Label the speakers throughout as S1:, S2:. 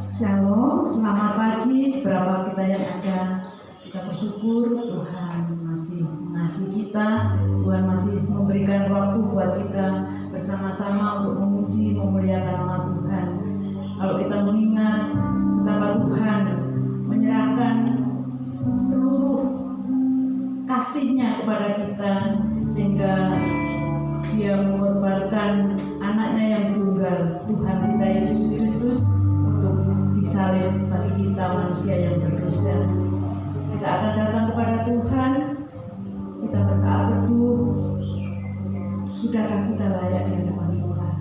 S1: Shalom, selamat pagi. Seberapa kita yang ada, kita bersyukur Tuhan masih mengasihi kita. Tuhan masih memberikan waktu buat kita bersama-sama untuk memuji, memuliakan nama Tuhan. Kalau kita mengingat betapa Tuhan menyerahkan seluruh kasih-Nya kepada kita, sehingga Dia mengorbankan anaknya yang tunggal, Tuhan kita Yesus Kristus, untuk disalib bagi kita manusia yang berdosa. Kita akan datang kepada Tuhan, kita bersaat teduh. Sudahkah kita layak di hadapan Tuhan?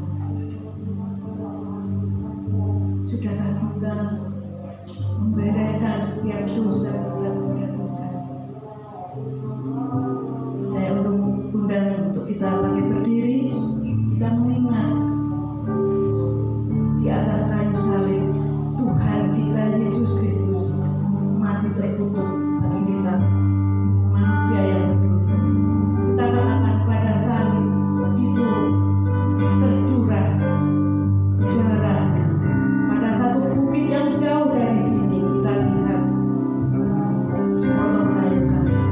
S1: Sudahkah kita membereskan setiap dosa kita kepada Tuhan? Saya undang untuk kita bangkit berdiri, kita mengingat di atas kayu salib Tuhan kita Yesus Kristus mati terkutuk bagi kita manusia yang berdosa. Kita katakan pada salib itu tercurah darahnya. Pada satu bukit yang jauh dari sini kita lihat sepotong kayu kasih.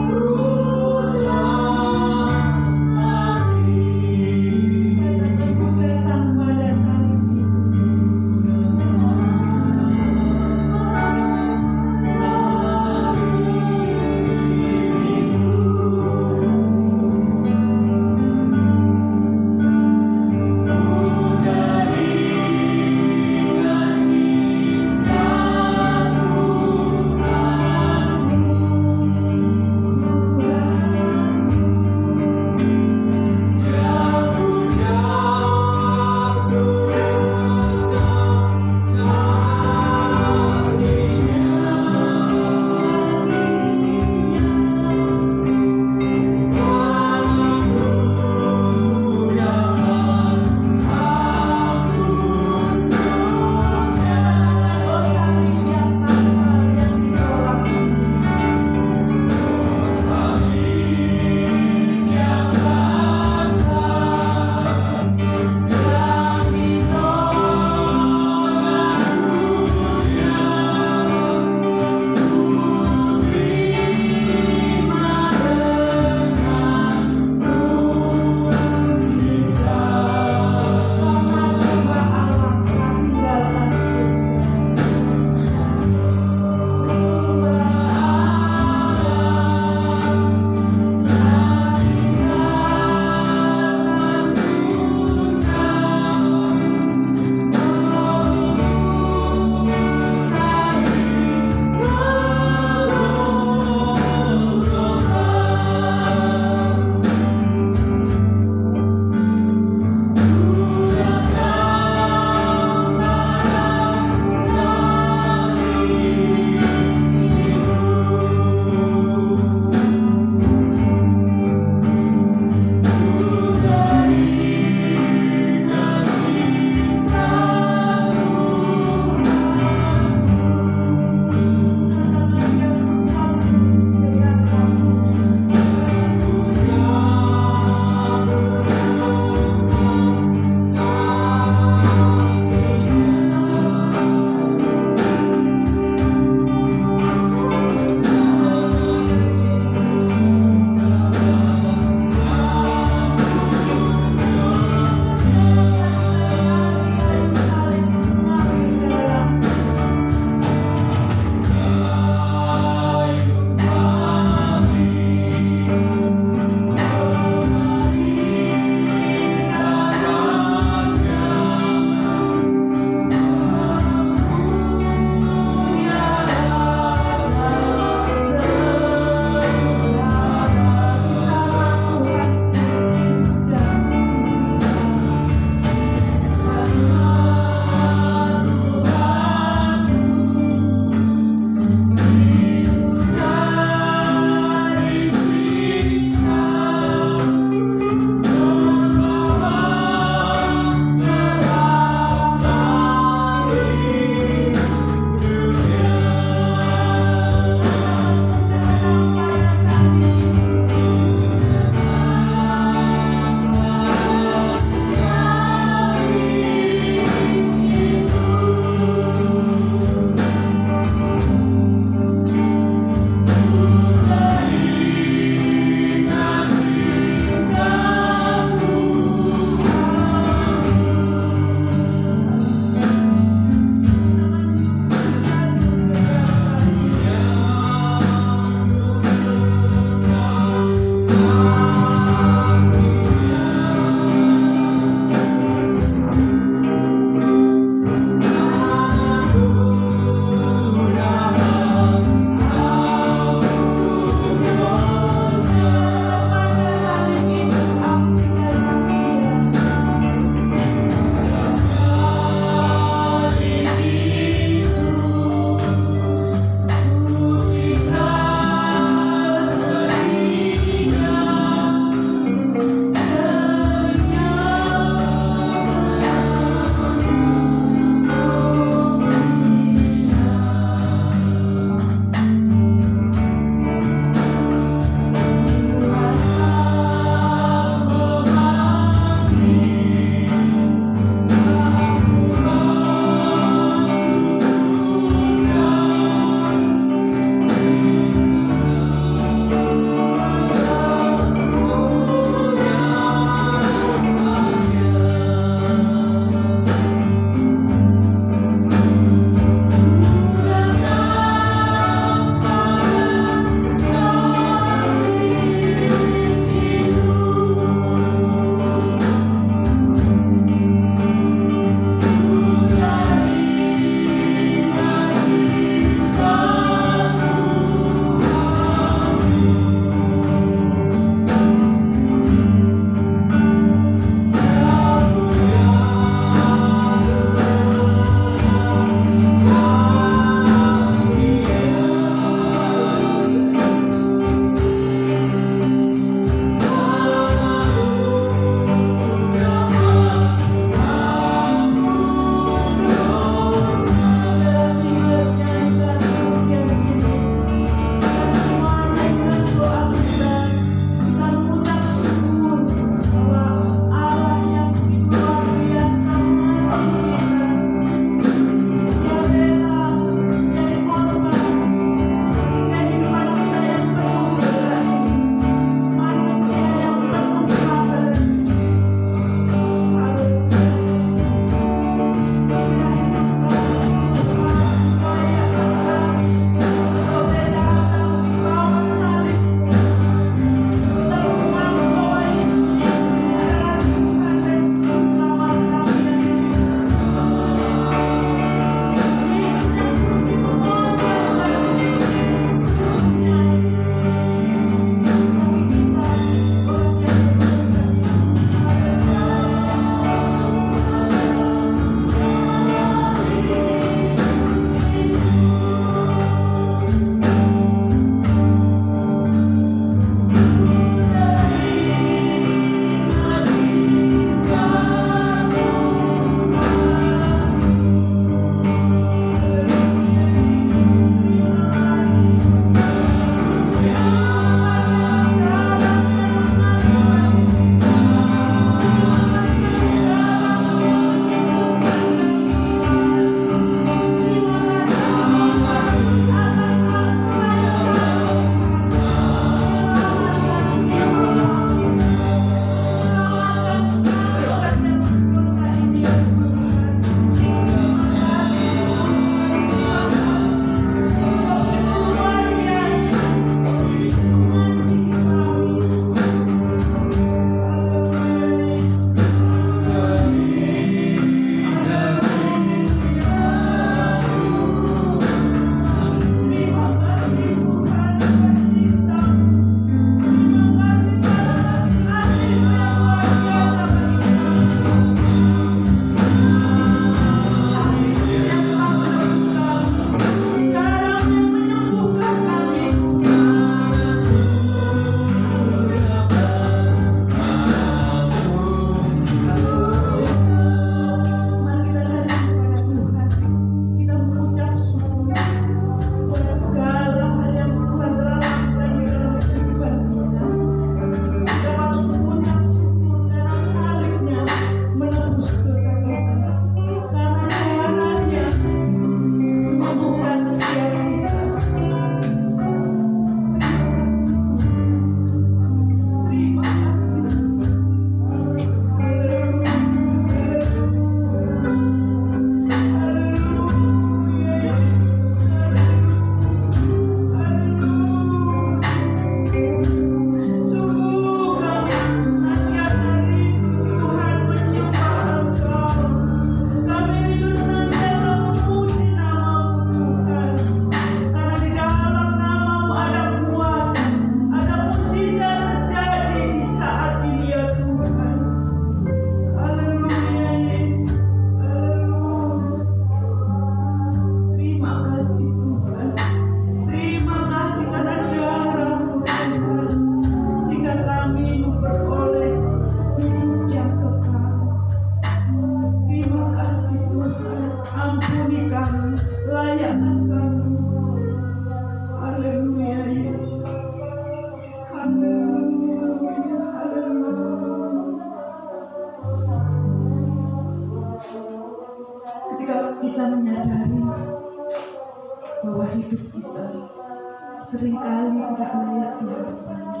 S1: seringkali tidak layak di hadapannya.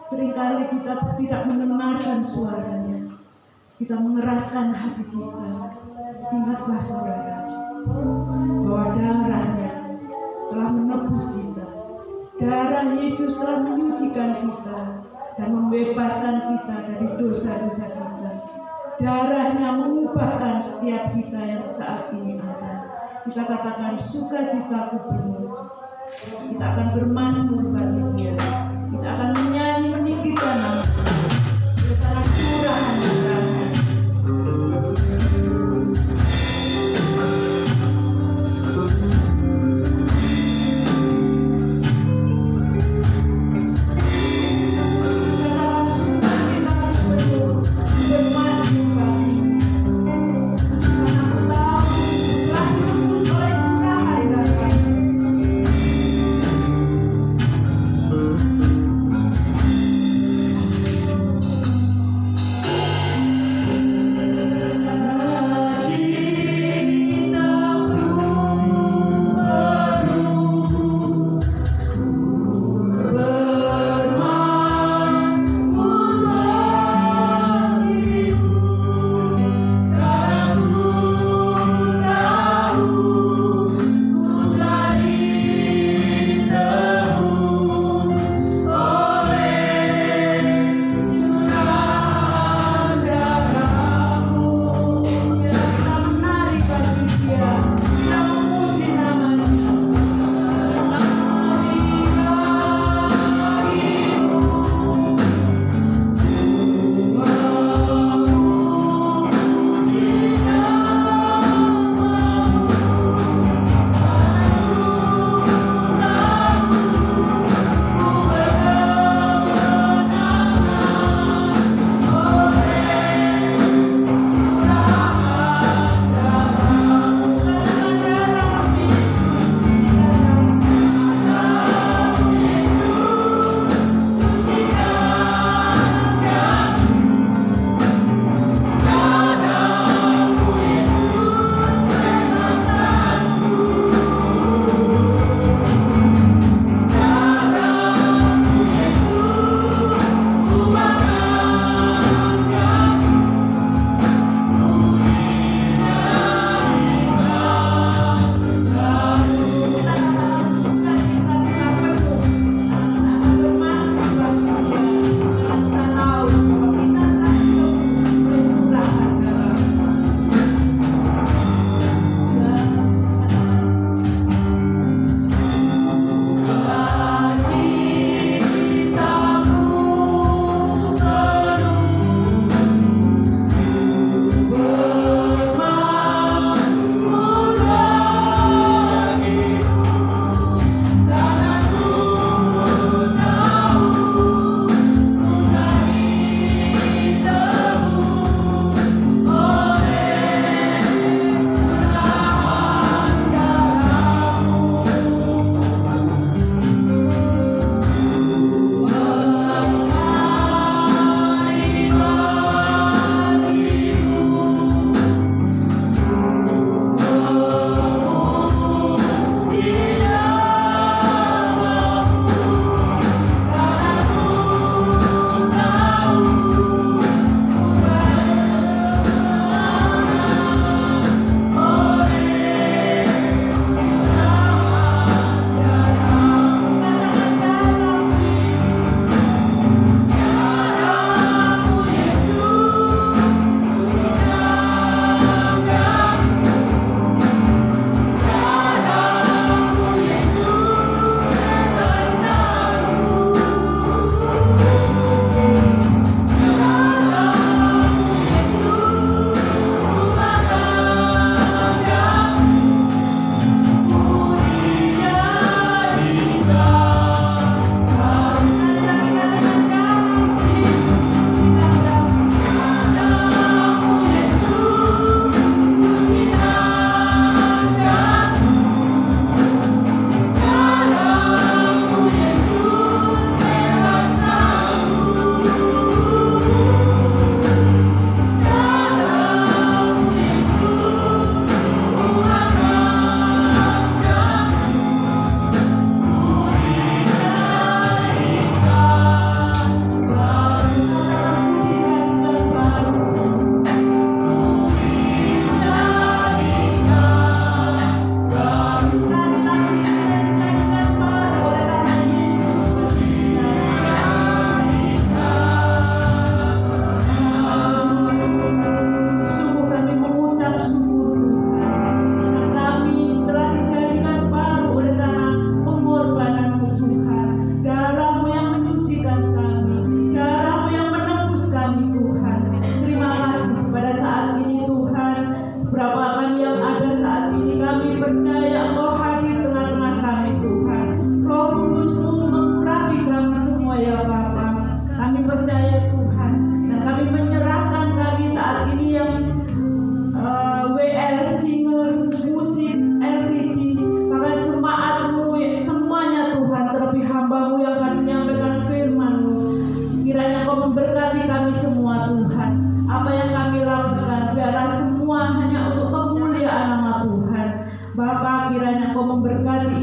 S1: Seringkali kita tidak mendengarkan suaranya. Kita mengeraskan hati kita. Ingatlah saudara, bahwa darahnya telah menebus kita. Darah Yesus telah menyucikan kita dan membebaskan kita dari dosa-dosa kita. Darahnya mengubahkan setiap kita yang saat ini ada. Kita katakan sukacitaku penuh. Kita akan bermazmur bagi Dia. Kita akan menyanyi meninggikan nama-Nya oleh karena curahan darahnya.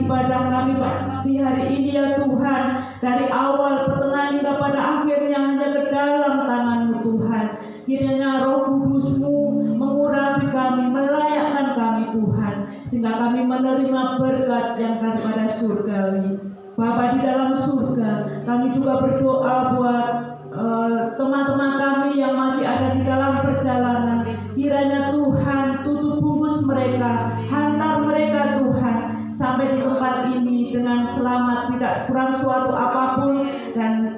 S1: ibadah kami pagi hari ini ya Tuhan, dari awal, pertengahan hingga pada akhirnya hanya ke dalam tangan-Mu Tuhan. Kiranya Roh Kudus-Mu mengurapi kami, melayakkan kami Tuhan, sehingga kami menerima berkat yang daripada surgawi. Bapa di dalam surga, kami juga berdoa buat teman-teman kami yang masih ada di dalam perjalanan. Kiranya Tuhan tutup bungkus mereka, hantar mereka Tuhan sampai di tempat ini dengan selamat, tidak kurang suatu apapun, dan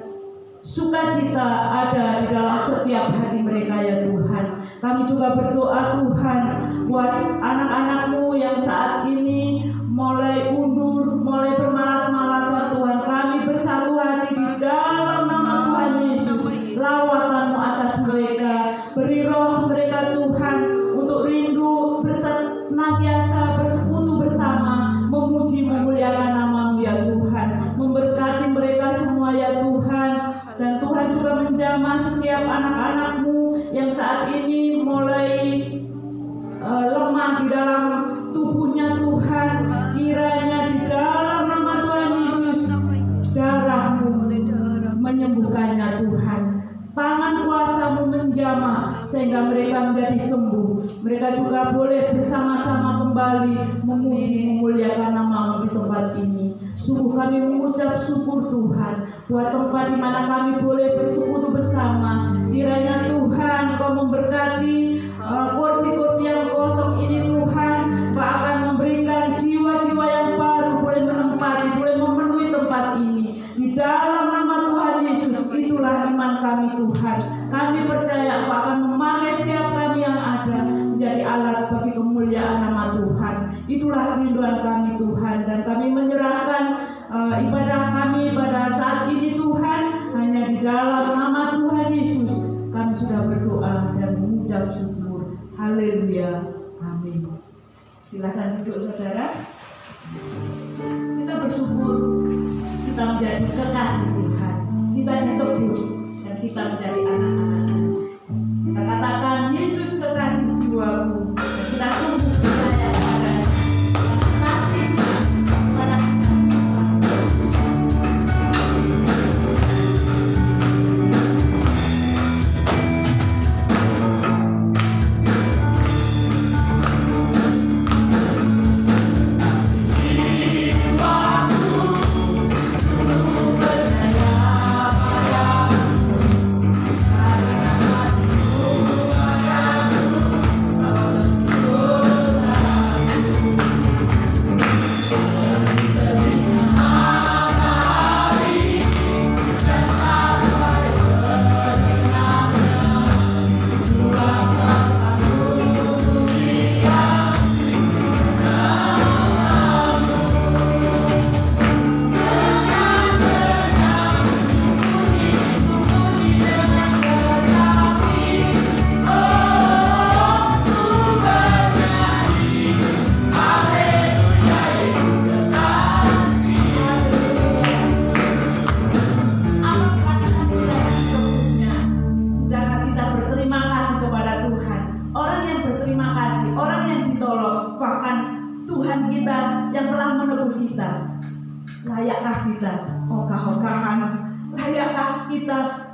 S1: sukacita ada di dalam setiap hati mereka ya Tuhan. Kami juga berdoa Tuhan buat anak-anak-Mu yang saat ini mulai undur, mulai bermalas-malasan Tuhan. Kami bersatu hati di dalam nama Tuhan Yesus. Lawatan-Mu atas mereka, beri roh mereka Tuhan untuk rindu senantiasa bersekutu bersama, memuji memuliakan nama-Mu ya Tuhan. Memberkati mereka semua ya Tuhan. Dan Tuhan juga menjamah setiap anak-anak-Mu yang saat ini mulai lemah di dalam tubuhnya Tuhan. Kiranya di dalam nama Tuhan Yesus, darah-Mu menyembuhkannya Tuhan. Tangan kuasa-Mu menjamah sehingga mereka menjadi sembuh. Mereka juga boleh bersama-sama kembali memuji memuliakan nama-Mu di tempat ini. Sungguh kami mengucap syukur Tuhan buat tempat di mana kami boleh bersekutu bersama. Kiranya Tuhan Kau memberkati kursi-kursi yang kosong ini Tuhan. Kau akan memberikan jiwa-jiwa yang baru boleh menempati, boleh memenuhi tempat ini. Di dalam nama Tuhan Yesus, itulah iman kami Tuhan. Kami percaya Kau akan memakai setiap kami yang ada menjadi alat bagi kemuliaan nama Tuhan. Itulah kerinduan kami Tuhan, dan kami menyerahkan ibadah kami pada saat ini Tuhan hanya di dalam nama Tuhan Yesus. Kami sudah berdoa dan mengucap syukur. Haleluya. Amin. Silakan duduk saudara. Kita bersyukur kita menjadi kekasih Tuhan. Kita ditebus dan kita menjadi anak-anak. Kita katakan Yesus kekasih jiwaku. Dan kita sungguh percaya pada kasih pada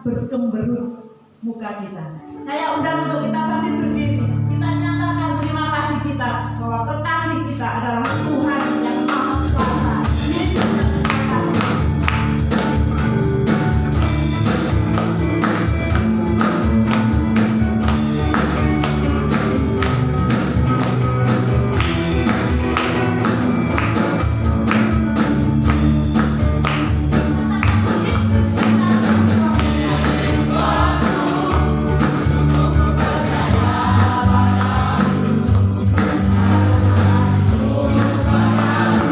S1: bercemberut muka kita. Saya undang untuk kita bangkit berdiri. Kita nyatakan terima kasih kita bahwa kekasih kita adalah Tuhan yang Maha Kuasa. Yesus yang terima kasih.
S2: Para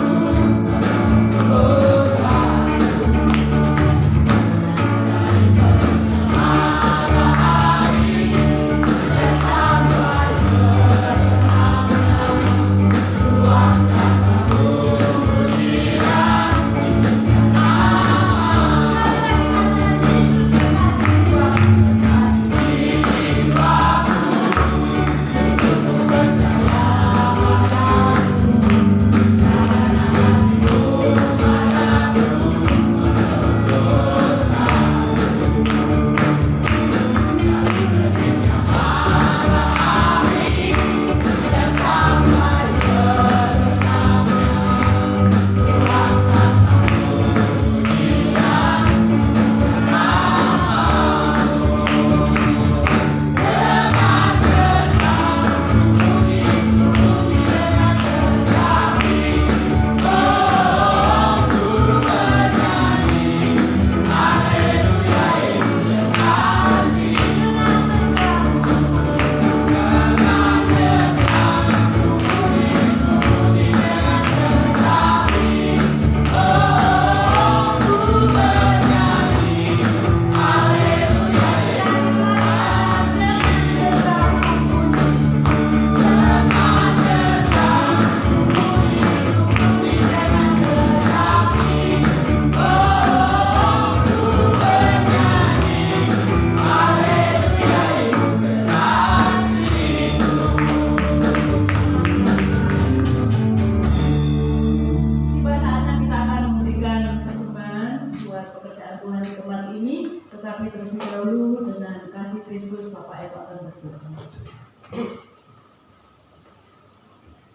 S1: pekerjaan Tuhan di tempat ini, tetapi terlebih dahulu dengan kasih Kristus Bapak Eko akan berdoa.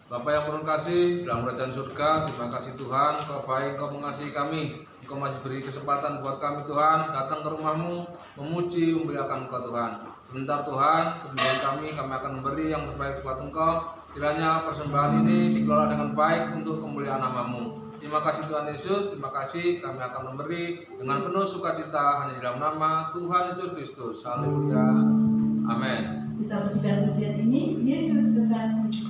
S2: Bapa yang penuh kasih dalam kerajaan surga, terima kasih Tuhan, Kau baik, Kau mengasihi kami. Engkau masih beri kesempatan buat kami Tuhan, datang ke rumah-Mu, memuji, memuliakan Engkau Tuhan. Sebentar Tuhan, kemudian kami akan memberi yang terbaik buat Engkau. Kiranya persembahan ini dikelola dengan baik untuk kemuliaan nama-Mu. Terima kasih Tuhan Yesus, terima kasih kami akan memberi dengan penuh sukacita hanya di dalam nama Tuhan Yesus Kristus. Haleluya. Amin.
S1: Kita pujikan pujian ini, Yesus kekasih.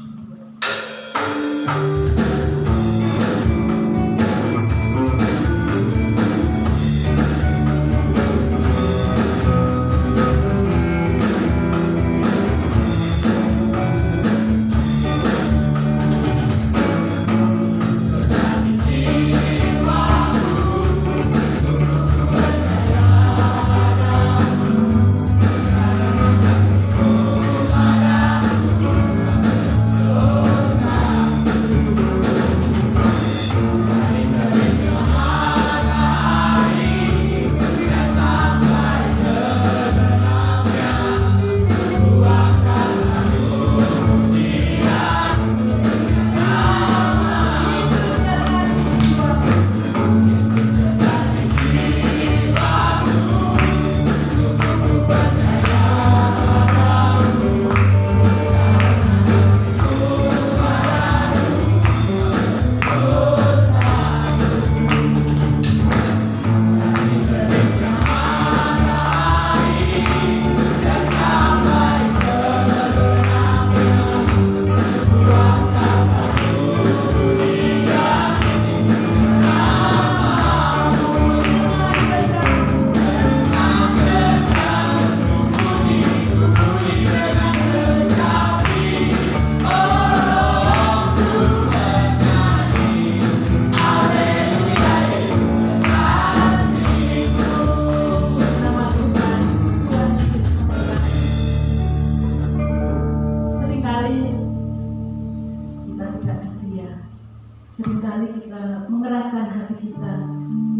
S1: Seringkali kita mengeraskan hati kita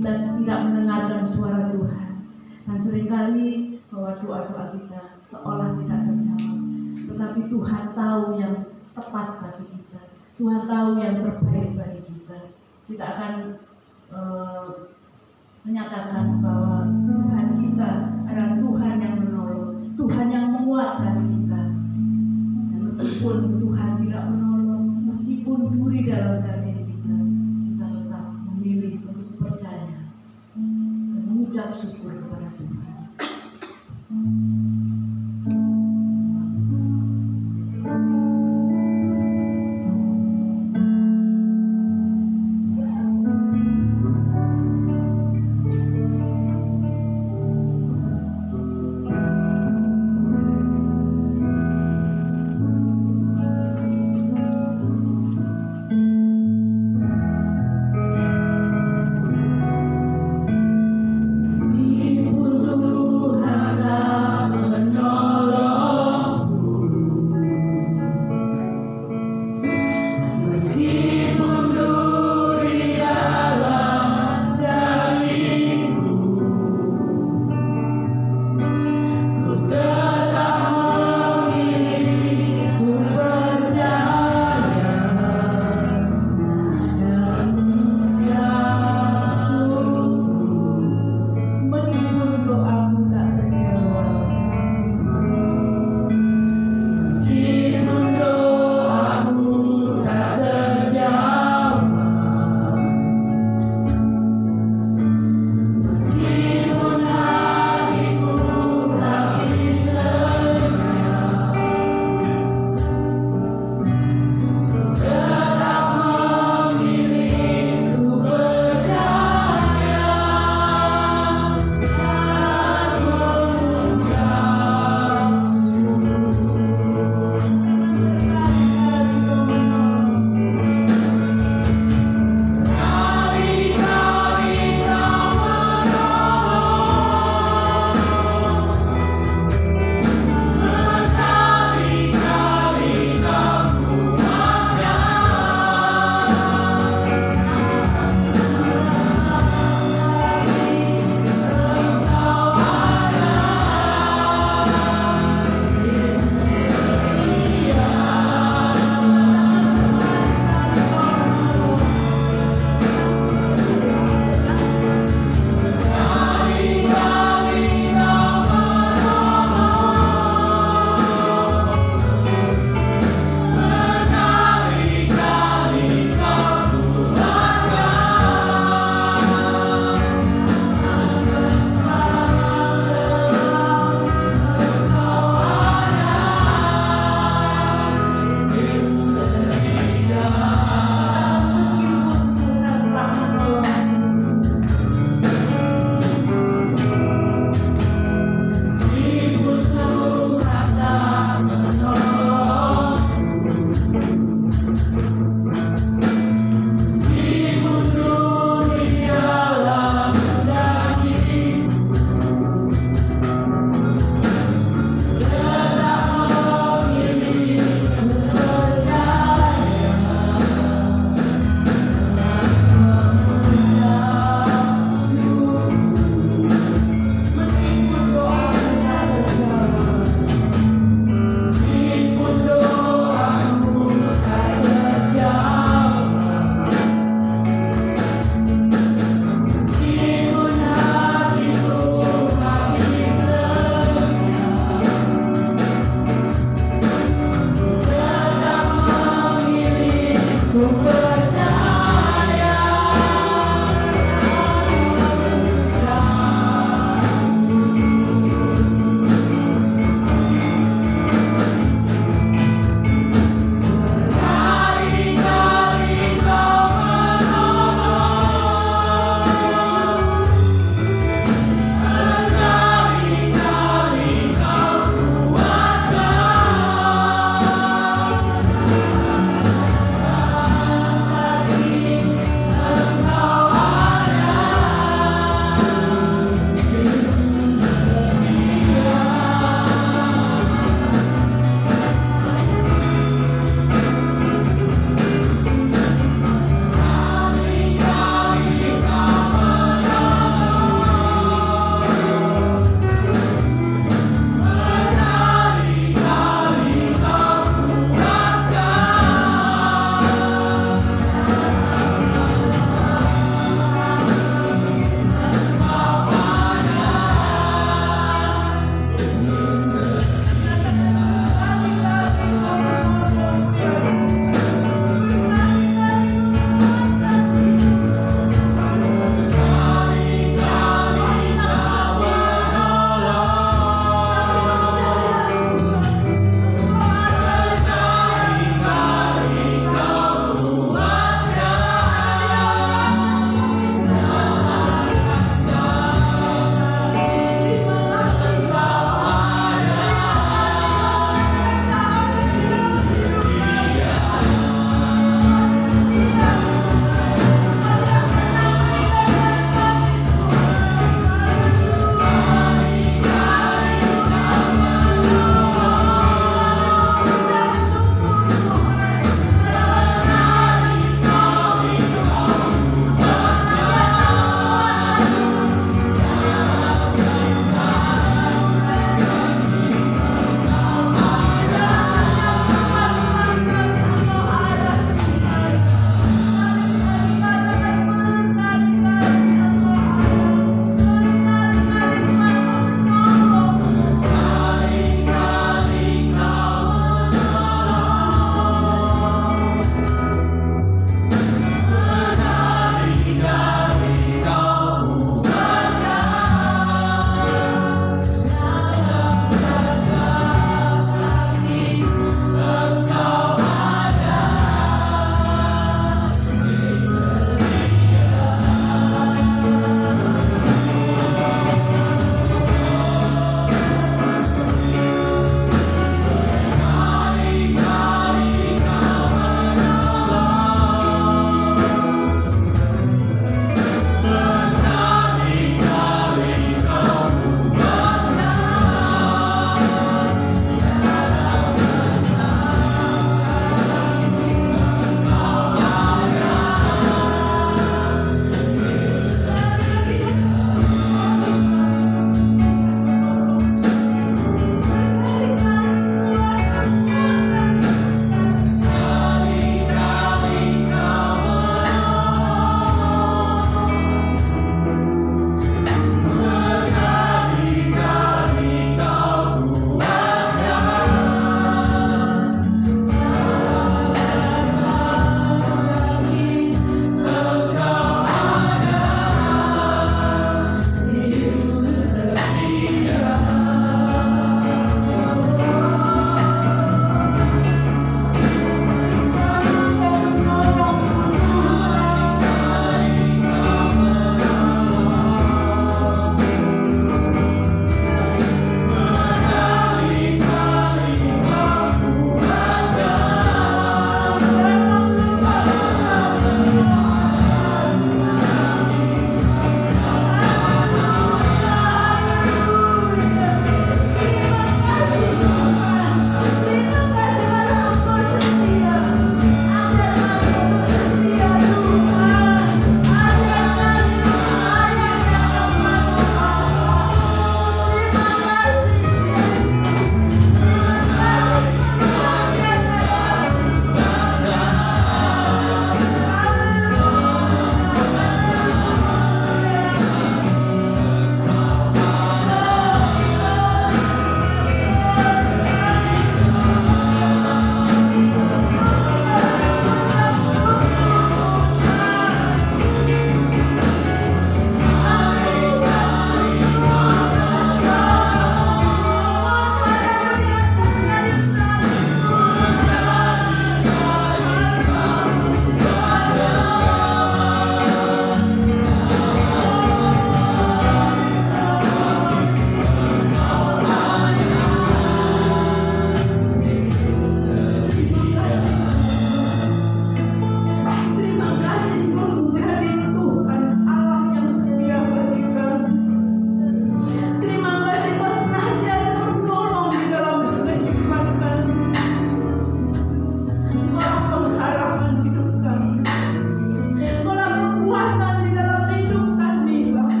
S1: tidak mendengarkan suara Tuhan, dan seringkali bahwa doa-doa kita seolah tidak terjawab. Tetapi Tuhan tahu yang tepat bagi kita, Tuhan tahu yang terbaik bagi kita. Kita akan menyatakan bahwa Tuhan kita adalah Tuhan yang menolong, Tuhan yang menguatkan kita. Dan meskipun Tuhan tidak menolong, meskipun duri dalam daging kita tetap memilih untuk percaya dan mengucap syukur kepada Tuhan.
S3: Spirit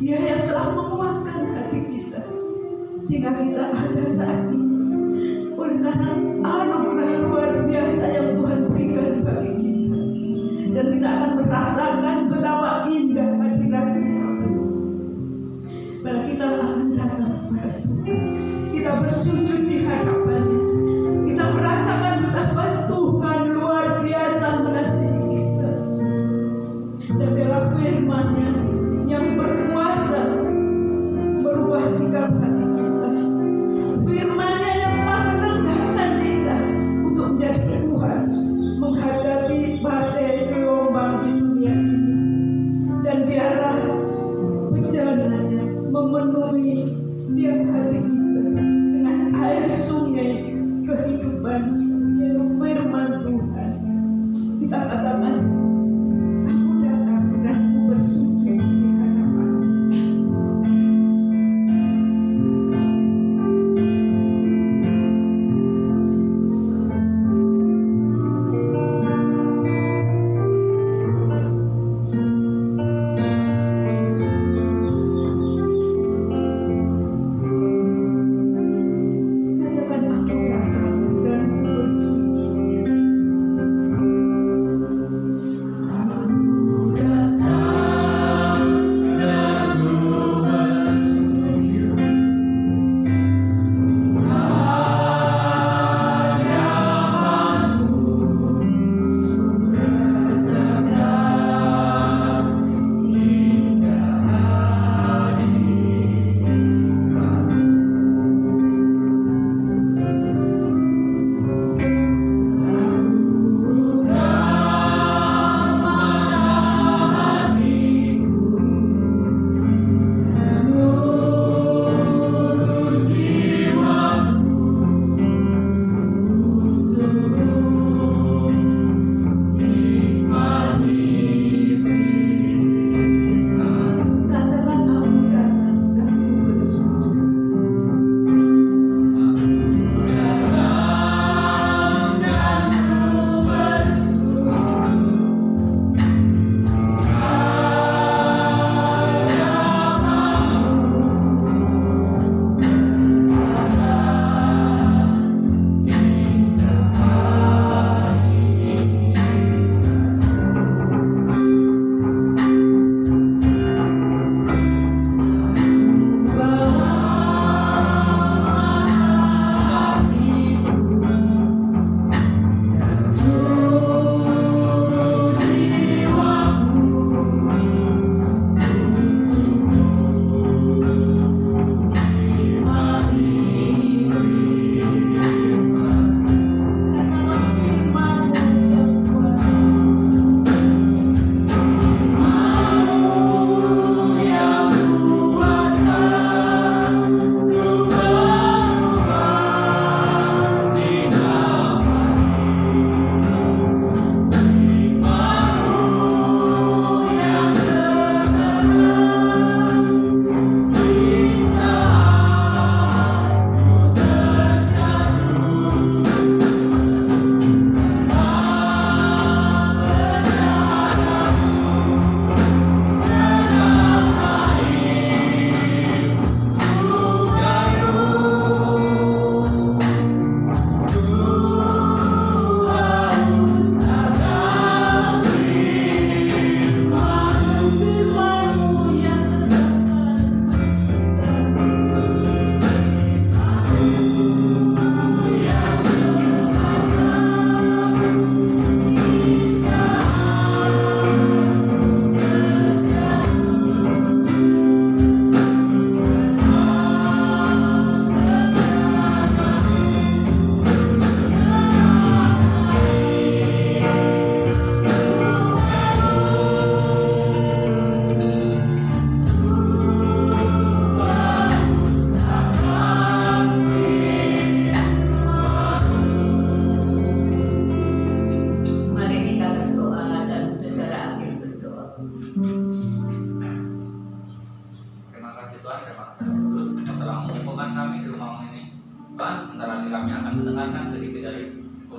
S1: Dia yang telah menguatkan hati kita sehingga kita ada saat ini. Oleh karena anugerah luar biasa yang Tuhan berikan bagi kita, dan kita akan merasakan betapa indah hadirat-Nya. Bila kita akan datang kepada Tuhan, kita bersujud di hadapan-Nya, kita merasakan betapa Tuhan luar biasa mengasihi kita. Dan biarlah firman-Nya yang berkuasa merubah sikap hati kita, firman-Nya yang telah menegakkan kita untuk menjadi kuat menghadapi badai gelombang di dunia ini. Dan biarlah bencana-Nya memenuhi setiap hati kita dengan air sungai kehidupan, yaitu firman Tuhan. Kita katakan, aku datang dan aku bersujud di hadapan. Katakan, aku datang dan aku bersujud.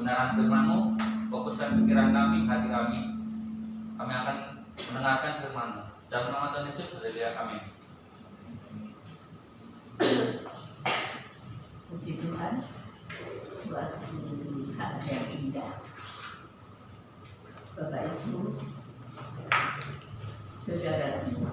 S3: kebenaran firman-Mu, fokuskan pikiran kami, hati kami. Kami akan mendengarkan firman-Mu. Dalam nama Tuhan Yesus, haleluya, amin.
S4: saat yang indah. Bapak Ibu, saudara semua,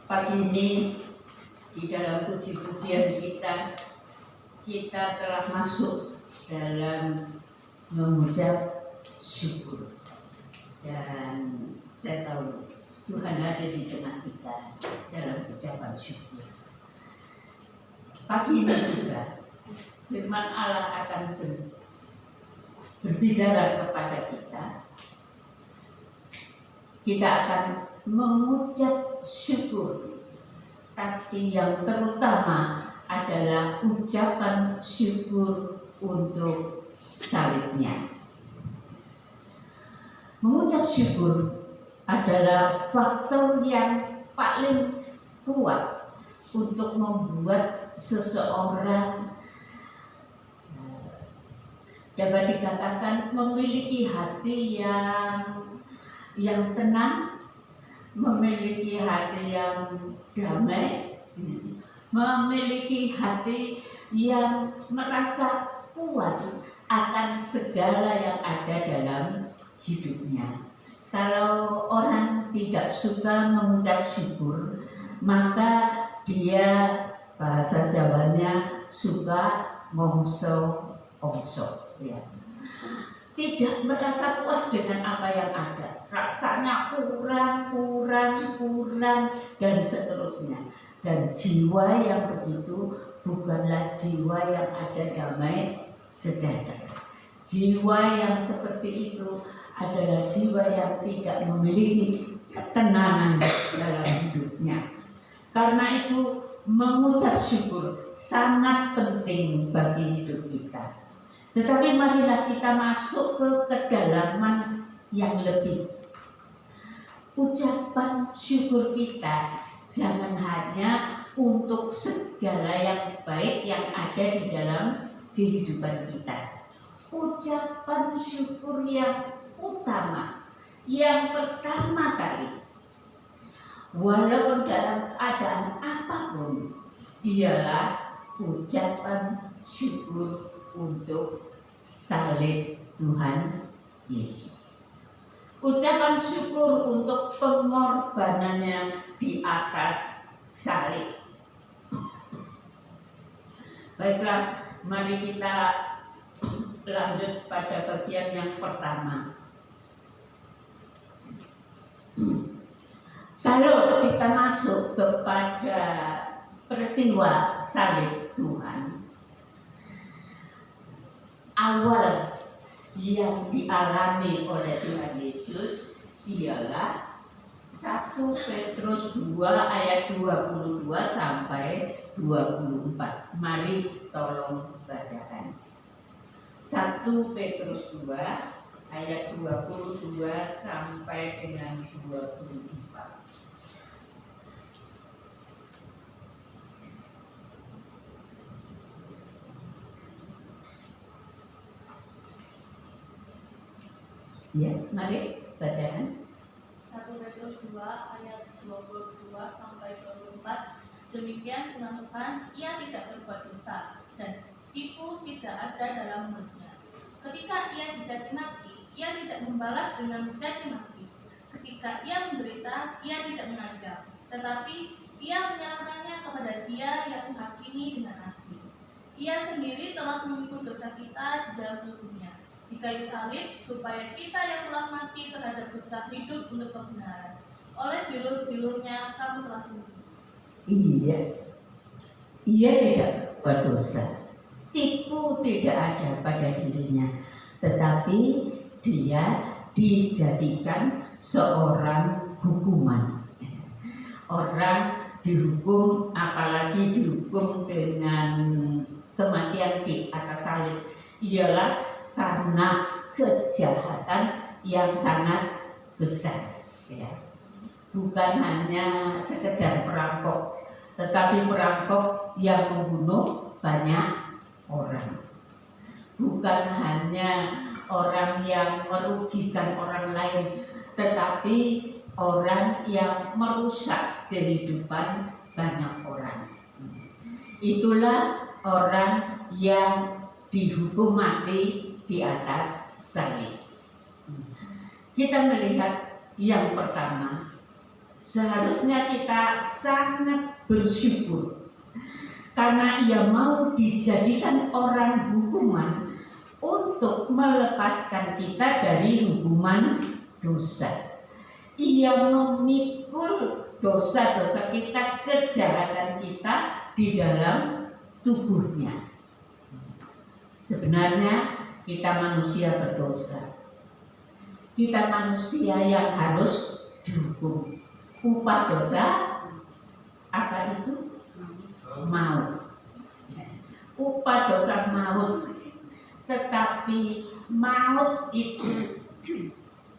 S4: pagi ini di dalam puji-pujian kita telah masuk dalam mengucap syukur, dan saya tahu Tuhan ada di tengah kita dalam ucapan syukur. Pagi ini juga firman Allah akan berbicara kepada kita. Kita akan mengucap syukur, tapi yang terutama adalah ucapan syukur untuk salibnya. Mengucap syukur adalah faktor yang paling kuat untuk membuat seseorang dapat dikatakan memiliki hati yang tenang, memiliki hati yang damai, memiliki hati yang merasa puas akan segala yang ada dalam hidupnya. Kalau orang tidak suka mengucap syukur, maka dia, bahasa Jawanya, suka mongso-ongso, ya. Tidak merasa puas dengan apa yang ada, rasanya kurang, dan seterusnya. Dan jiwa yang begitu bukanlah jiwa yang ada damai sejahtera. Jiwa yang seperti itu adalah jiwa yang tidak memiliki ketenangan dalam hidupnya. Karena itu mengucap syukur sangat penting bagi hidup kita. Tetapi marilah kita masuk ke kedalaman yang lebih. Ucapan syukur kita jangan hanya untuk segala yang baik yang ada di dalam kehidupan kita. Ucapan syukur yang utama, yang pertama kali, walaupun dalam keadaan apapun, ialah ucapan syukur untuk salib Tuhan Yesus. Ucapan syukur untuk pengorbanannya di atas salib. Baiklah, mari kita lanjut pada bagian yang pertama. Kalau kita masuk kepada peristiwa salib Tuhan, awal yang dialami oleh Tuhan Yesus ialah 1 Petrus 2 ayat 22 sampai 24. Mari tolong bacakan. 1 Petrus 2 ayat 22 sampai dengan 24. Ya, mari bacakan.
S5: 1 Petrus 2 ayat 22 sampai 24. Demikian firman Tuhan, ia tidak berbuat dosa dan tipu tidak ada dalam mulutnya. Ketika ia dicaci maki, ia tidak membalas dengan mencaci maki. Ketika ia menderita, ia tidak menajam, tetapi ia menyerahkannya kepada Dia yang menghakimi dengan adil. Ia sendiri telah memikul dosa kita di dalam tubuhnya di kayu salib, supaya kita yang telah mati terhadap dosa hidup untuk kebenaran. Oleh bilur-bilurnya kamu telah sembuh.
S4: Iya, ia tidak berdosa, tipu tidak ada pada dirinya, tetapi dia dijadikan seorang hukuman. Orang dihukum, apalagi dihukum dengan kematian di atas salib, ialah karena kejahatan yang sangat besar, ya. Bukan hanya sekedar perampok, tetapi perampok yang membunuh banyak orang. bukan hanya orang yang merugikan orang lain, tetapi orang yang merusak kehidupan banyak orang. Itulah orang yang dihukum mati di atas salib. Kita melihat yang pertama, seharusnya kita sangat bersyukur karena ia mau dijadikan orang hukuman untuk melepaskan kita dari hukuman dosa. Ia memikul dosa-dosa kita, kejahatan kita di dalam tubuhnya. Sebenarnya kita manusia berdosa. Kita manusia yang harus dihukum. Upah dosa apa itu? Maut. Upah dosa maut. Tetapi maut itu,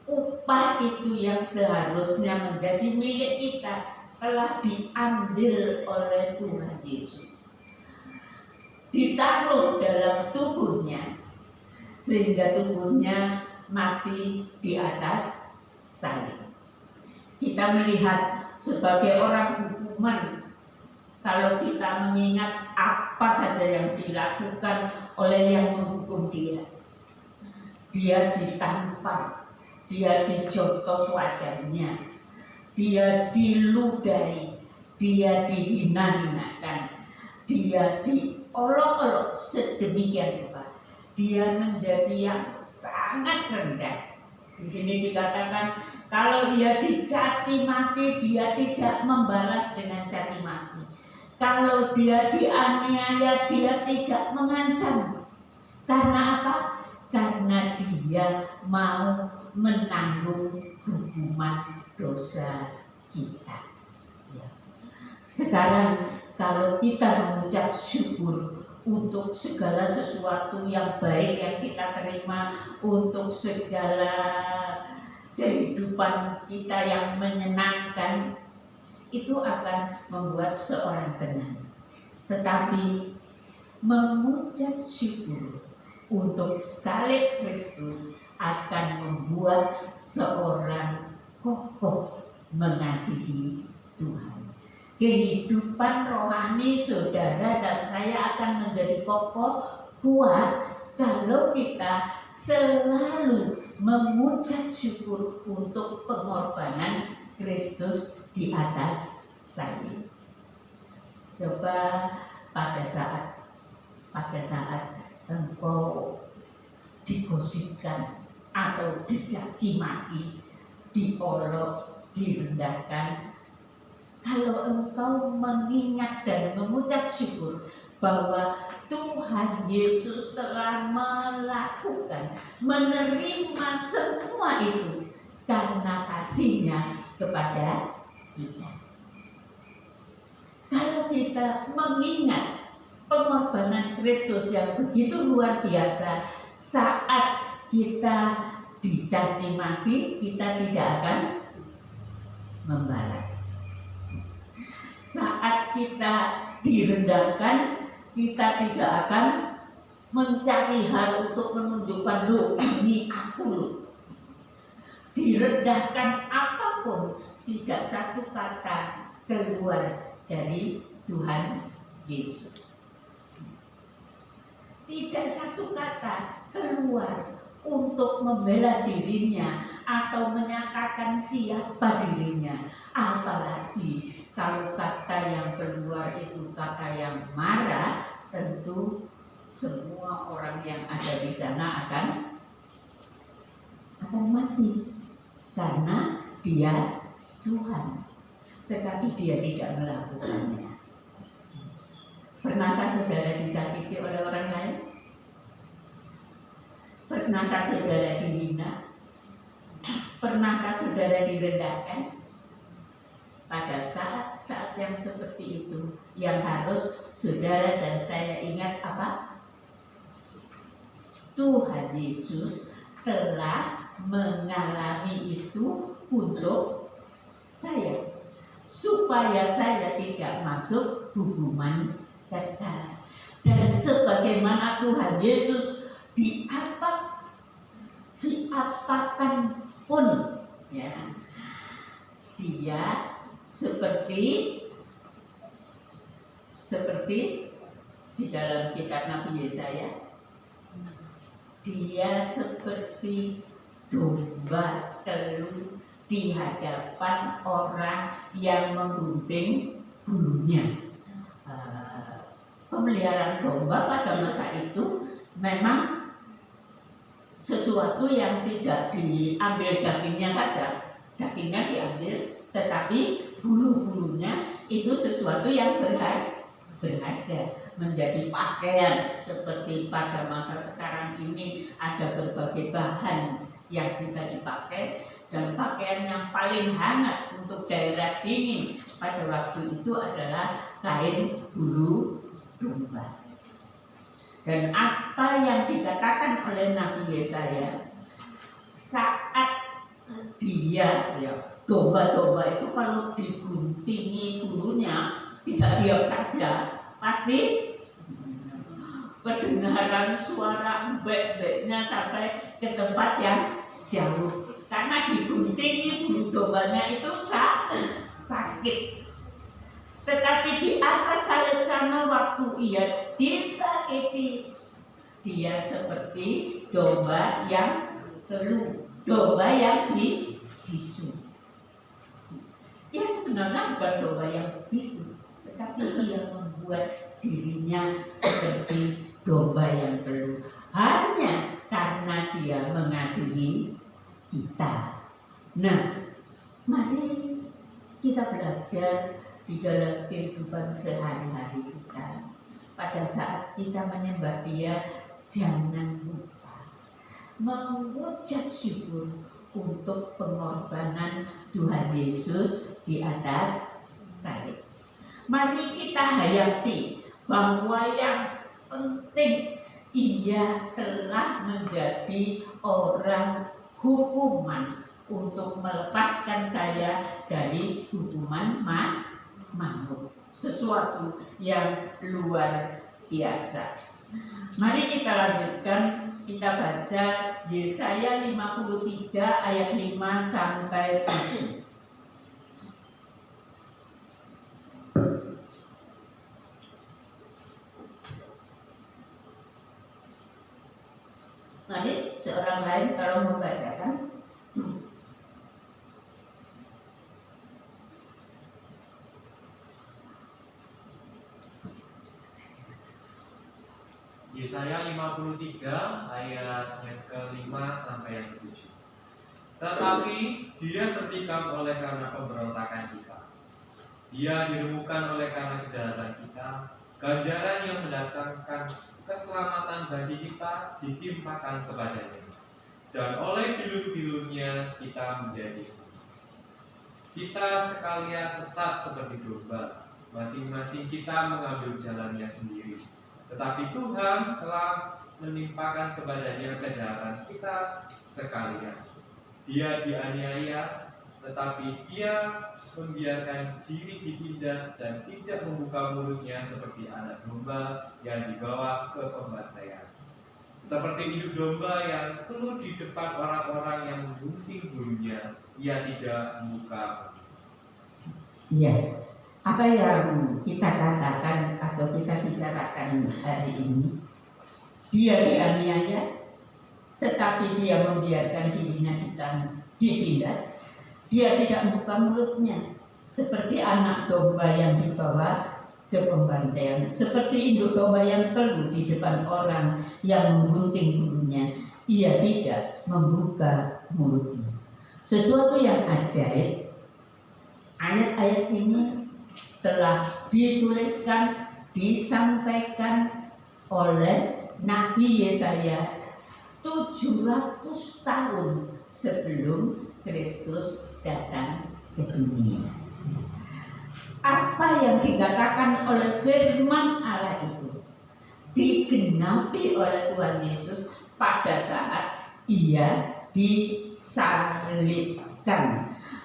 S4: upah itu yang seharusnya menjadi milik kita telah diambil oleh Tuhan Yesus, ditaruh dalam tubuhnya sehingga tubuhnya mati di atas salib. Kita melihat sebagai orang hukuman, kalau kita mengingat apa saja yang dilakukan oleh yang menghukum dia. Dia ditampar, dia dijotos wajahnya, dia diludahi, dia dihina-hinakan, dia diolok-olok sedemikian rupa. Dia menjadi yang sangat rendah. Di sini dikatakan kalau ia dicaci maki, dia tidak membalas dengan caci maki. Kalau dia dianiaya, dia tidak mengancam. Karena apa? Karena dia mau menanggung hukuman dosa kita. Ya. Sekarang kalau kita mengucap syukur untuk segala sesuatu yang baik yang kita terima, untuk segala kehidupan kita yang menyenangkan, itu akan membuat seorang tenang. Tetapi mengucap syukur untuk salib Kristus akan membuat seorang kokoh mengasihi Tuhan. Kehidupan rohani saudara dan saya akan menjadi kokoh, kuat kalau kita selalu mengucap syukur untuk pengorbanan Kristus di atas salib. Coba pada saat engkau digosipkan atau dicaci maki, diolok, direndahkan, kalau engkau mengingat dan mengucap syukur bahwa Tuhan Yesus telah melakukan, menerima semua itu karena kasih-Nya kepada kita. Kalau kita mengingat pengorbanan Kristus yang begitu luar biasa, saat kita dicaci maki, kita tidak akan membalas. Saat kita direndahkan, kita tidak akan mencari hal untuk menunjukkan, loh ini aku loh. Direndahkan apapun, tidak satu kata keluar dari Tuhan Yesus. Tidak satu kata keluar untuk membela dirinya atau menyatakan siapa dirinya. Apalagi kalau kata yang keluar itu kata yang marah, tentu semua orang yang ada di sana akan mati karena dia Tuhan, tetapi dia tidak melakukannya. Pernahkah saudara disakiti oleh orang lain? Pernahkah saudara dihina? Pernahkah saudara direndahkan? Pada saat-saat yang seperti itu, yang harus saudara dan saya ingat apa? Tuhan Yesus telah mengalami itu untuk saya, supaya saya tidak masuk hukuman kekal. Dan sebagaimana Tuhan Yesus diapakan pun, ya, dia seperti di dalam kitab Nabi Yesaya, dia seperti domba telu di hadapan orang yang menggunting bulunya. Pemeliharaan domba pada masa itu memang sesuatu yang tidak diambil dagingnya saja, dagingnya diambil, tetapi bulu-bulunya itu sesuatu yang berharga, menjadi pakaian. Seperti pada masa sekarang ini ada berbagai bahan yang bisa dipakai, dan pakaian yang paling hangat untuk daerah dingin pada waktu itu adalah kain bulu domba. Dan apa yang dikatakan oleh Nabi Yesaya saat dia, ya, domba-domba itu kalau diguntingi bulunya tidak diam saja, pasti kedengaran suara bek-beknya sampai ke tempat yang jauh, karena diguntingi bulu dombanya itu sakit. Tetapi di atas salib sana waktu ia disakiti, dia seperti domba yang telu, domba yang bisu. Ya sebenarnya bukan domba yang bisu, tetapi ia membuat dirinya seperti domba yang telu, hanya karena dia mengasihi kita. Nah, mari kita belajar di dalam kehidupan sehari-hari kita. Pada saat kita menyembah Dia, jangan lupa mengucap syukur untuk pengorbanan Tuhan Yesus di atas salib. Mari kita hayati bahwa yang penting, Ia telah menjadi orang hukuman untuk melepaskan saya dari hukuman maut. Sesuatu yang luar biasa. Mari kita lanjutkan, kita baca Yesaya 53 ayat 5 sampai 7. Mari seorang lain kalau membacakan.
S6: Yesaya 53 ayat yang ke-5 sampai yang ke-7. Tetapi dia tertikam oleh karena pemberontakan kita, dia diremukkan oleh karena kejahatan kita, ganjaran yang mendatangkan keselamatan bagi kita ditimpakan kepadanya, dan oleh bilur-bilurnya kita menjadi sembuh. Kita sekalian sesat seperti domba, masing-masing kita mengambil jalannya sendiri. Tetapi Tuhan telah menimpakan kepadanya kejahatan kita sekalian. Dia dianiaya, tetapi dia membiarkan diri ditindas dan tidak membuka mulutnya seperti anak domba yang dibawa ke pembantaian. Seperti induk domba yang teluh di depan orang-orang yang menggunting bulunya, ia tidak membuka mulut.
S4: Ya. Apa yang kita katakan atau kita bicarakan hari ini, dia dianiaya, tetapi dia membiarkan dirinya ditindas. Dia tidak membuka mulutnya, seperti anak domba yang dibawa ke pembantaian, seperti induk domba yang teluh di depan orang yang menggunting bulunya. Ia tidak membuka mulutnya. Sesuatu yang ajaib. Ayat-ayat ini telah dituliskan, disampaikan oleh Nabi Yesaya 700 tahun sebelum Kristus datang ke dunia. Apa yang dikatakan oleh firman Allah itu digenapi oleh Tuhan Yesus pada saat Ia disalibkan.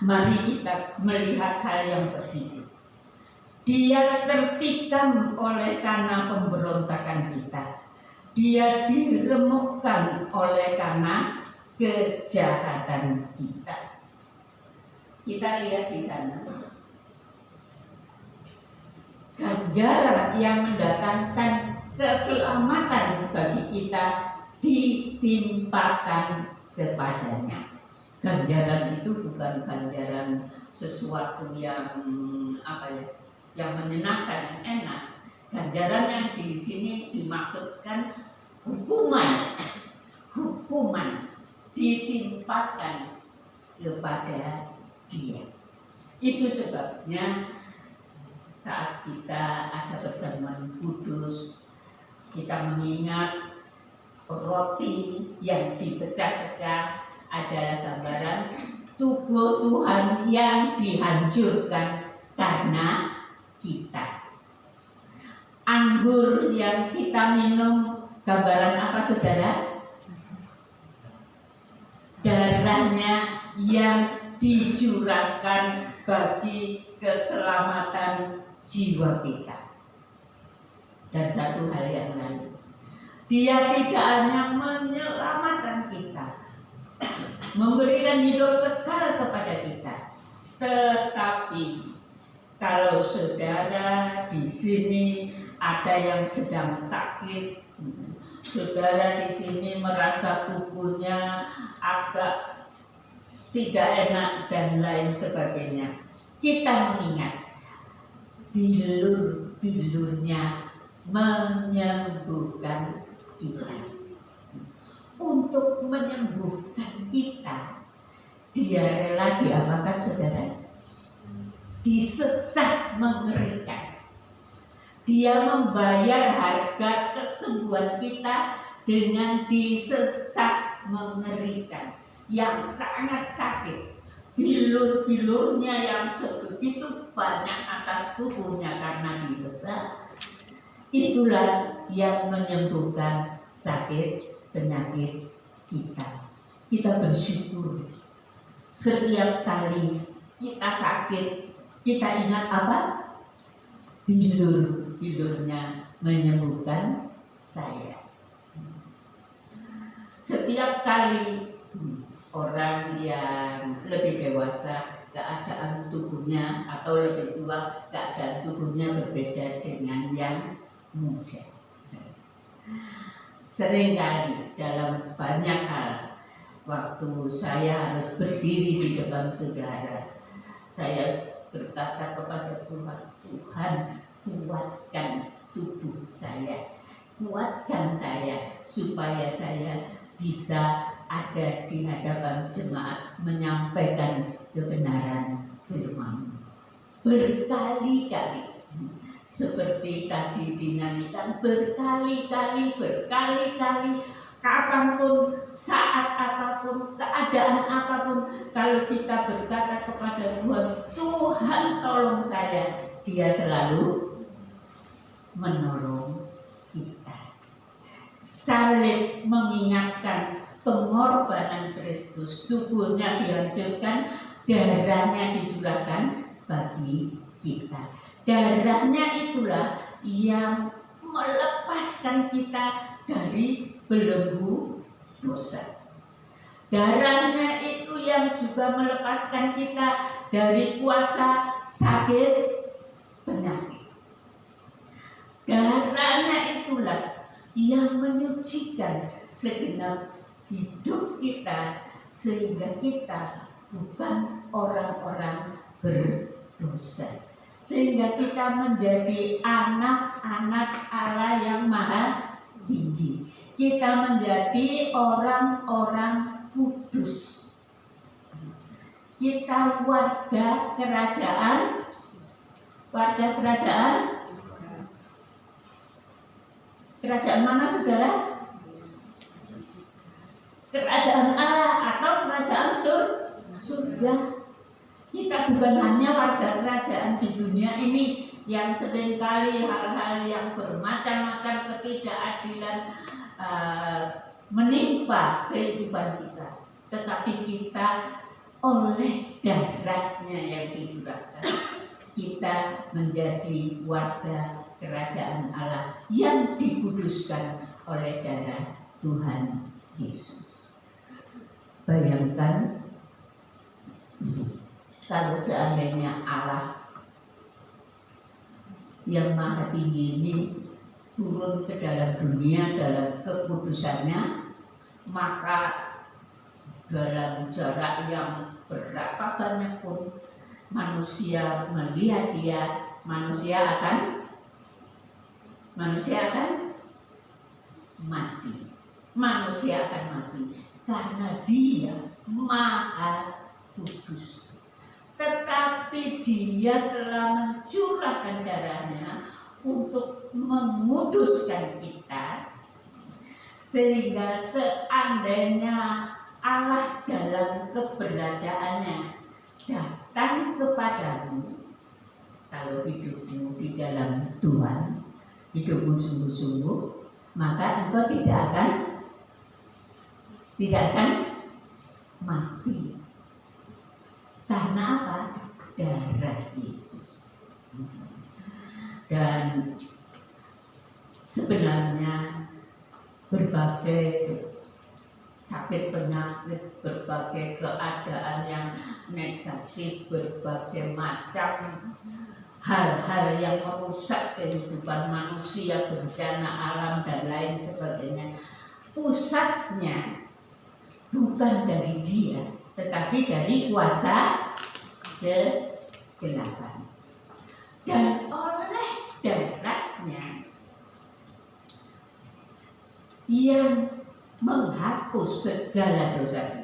S4: Mari kita melihat hal yang begitu. Dia tertikam oleh karena pemberontakan kita. Dia diremukkan oleh karena kejahatan kita. Kita lihat di sana. Ganjaran yang mendatangkan keselamatan bagi kita ditimpakan kepadanya. Ganjaran itu bukan ganjaran sesuatu yang yang menyenangkan, yang enak. Ganjaran yang di sini dimaksudkan hukuman ditimpakan kepada dia. Itu sebabnya saat kita ada perjamuan kudus, kita mengingat roti yang dipecah-pecah adalah gambaran tubuh Tuhan yang dihancurkan karena kita. Anggur yang kita minum gambaran apa, saudara? Darahnya yang dicurahkan bagi keselamatan jiwa kita. Dan satu hal yang lain, dia tidak hanya menyelamatkan kita, memberikan hidup kekal kepada kita, tetapi kalau saudara di sini ada yang sedang sakit, saudara di sini merasa tubuhnya agak tidak enak dan lain sebagainya, kita mengingat bilur-bilurnya menyembuhkan kita. Untuk menyembuhkan kita, dia rela diapakan, saudara? Disesak mengerikan. Dia membayar harga kesembuhan kita dengan disesak mengerikan yang sangat sakit. Bilur-bilurnya yang sebegitu banyak atas tubuhnya karena disesak, itulah yang menyembuhkan sakit penyakit kita. Kita bersyukur setiap kali kita sakit, kita ingat apa? Bilur-bilurnya menyembuhkan saya. Setiap kali orang yang lebih dewasa, keadaan tubuhnya, atau lebih tua, keadaan tubuhnya berbeda dengan yang muda. Seringkali dalam banyak hal, waktu saya harus berdiri di depan saudara, saya berkata kepada Tuhan, Tuhan, kuatkan tubuh saya, kuatkan saya, supaya saya bisa ada di hadapan jemaat menyampaikan kebenaran firman. Berkali-kali, seperti tadi dinyanyikan, berkali-kali, kapanpun, saat apapun, keadaan apapun, kalau kita berkata kepada Tuhan, Tuhan tolong saya, Dia selalu menolong kita. Salib mengingatkan pengorbanan Kristus, tubuhnya dihancurkan, darahnya dicurahkan bagi kita. Darahnya itulah yang melepaskan kita dari belenggu dosa. Darahnya itu yang juga melepaskan kita dari kuasa sakit penyakit. Darahnya itulah yang menyucikan segenap hidup kita, sehingga kita bukan orang-orang berdosa, sehingga kita menjadi anak-anak Allah yang maha tinggi. Kita menjadi orang-orang kudus. Kita warga kerajaan. Warga kerajaan. Kerajaan mana, saudara? Kerajaan Allah atau kerajaan surga. Kita bukan hanya warga kerajaan di dunia ini yang seringkali hal-hal yang bermacam-macam ketidakadilan menimpa kehidupan kita, tetapi kita oleh darahnya yang dicurahkan, kita menjadi warga kerajaan Allah yang dikuduskan oleh darah Tuhan Yesus. Bayangkan kalau seandainya Allah yang maha tinggi ini turun ke dalam dunia dalam kekudusannya, maka dalam jarak yang berapa banyak pun manusia melihat dia, manusia akan mati. Manusia akan mati karena dia maha kudus. Tetapi dia telah mencurahkan darahnya untuk menguduskan kita, sehingga seandainya Allah dalam keberadaannya datang kepadamu, kalau hidupmu di dalam Tuhan, hidupmu sungguh-sungguh, maka engkau tidak akan mati. Karena apa? Darah Yesus. Dan sebenarnya berbagai sakit penyakit, berbagai keadaan yang negatif, berbagai macam hal-hal yang merusak kehidupan manusia, bencana alam dan lain sebagainya, pusatnya bukan dari dia, tetapi dari kuasa kegelapan. Dan oleh darahnya yang menghapus segala dosa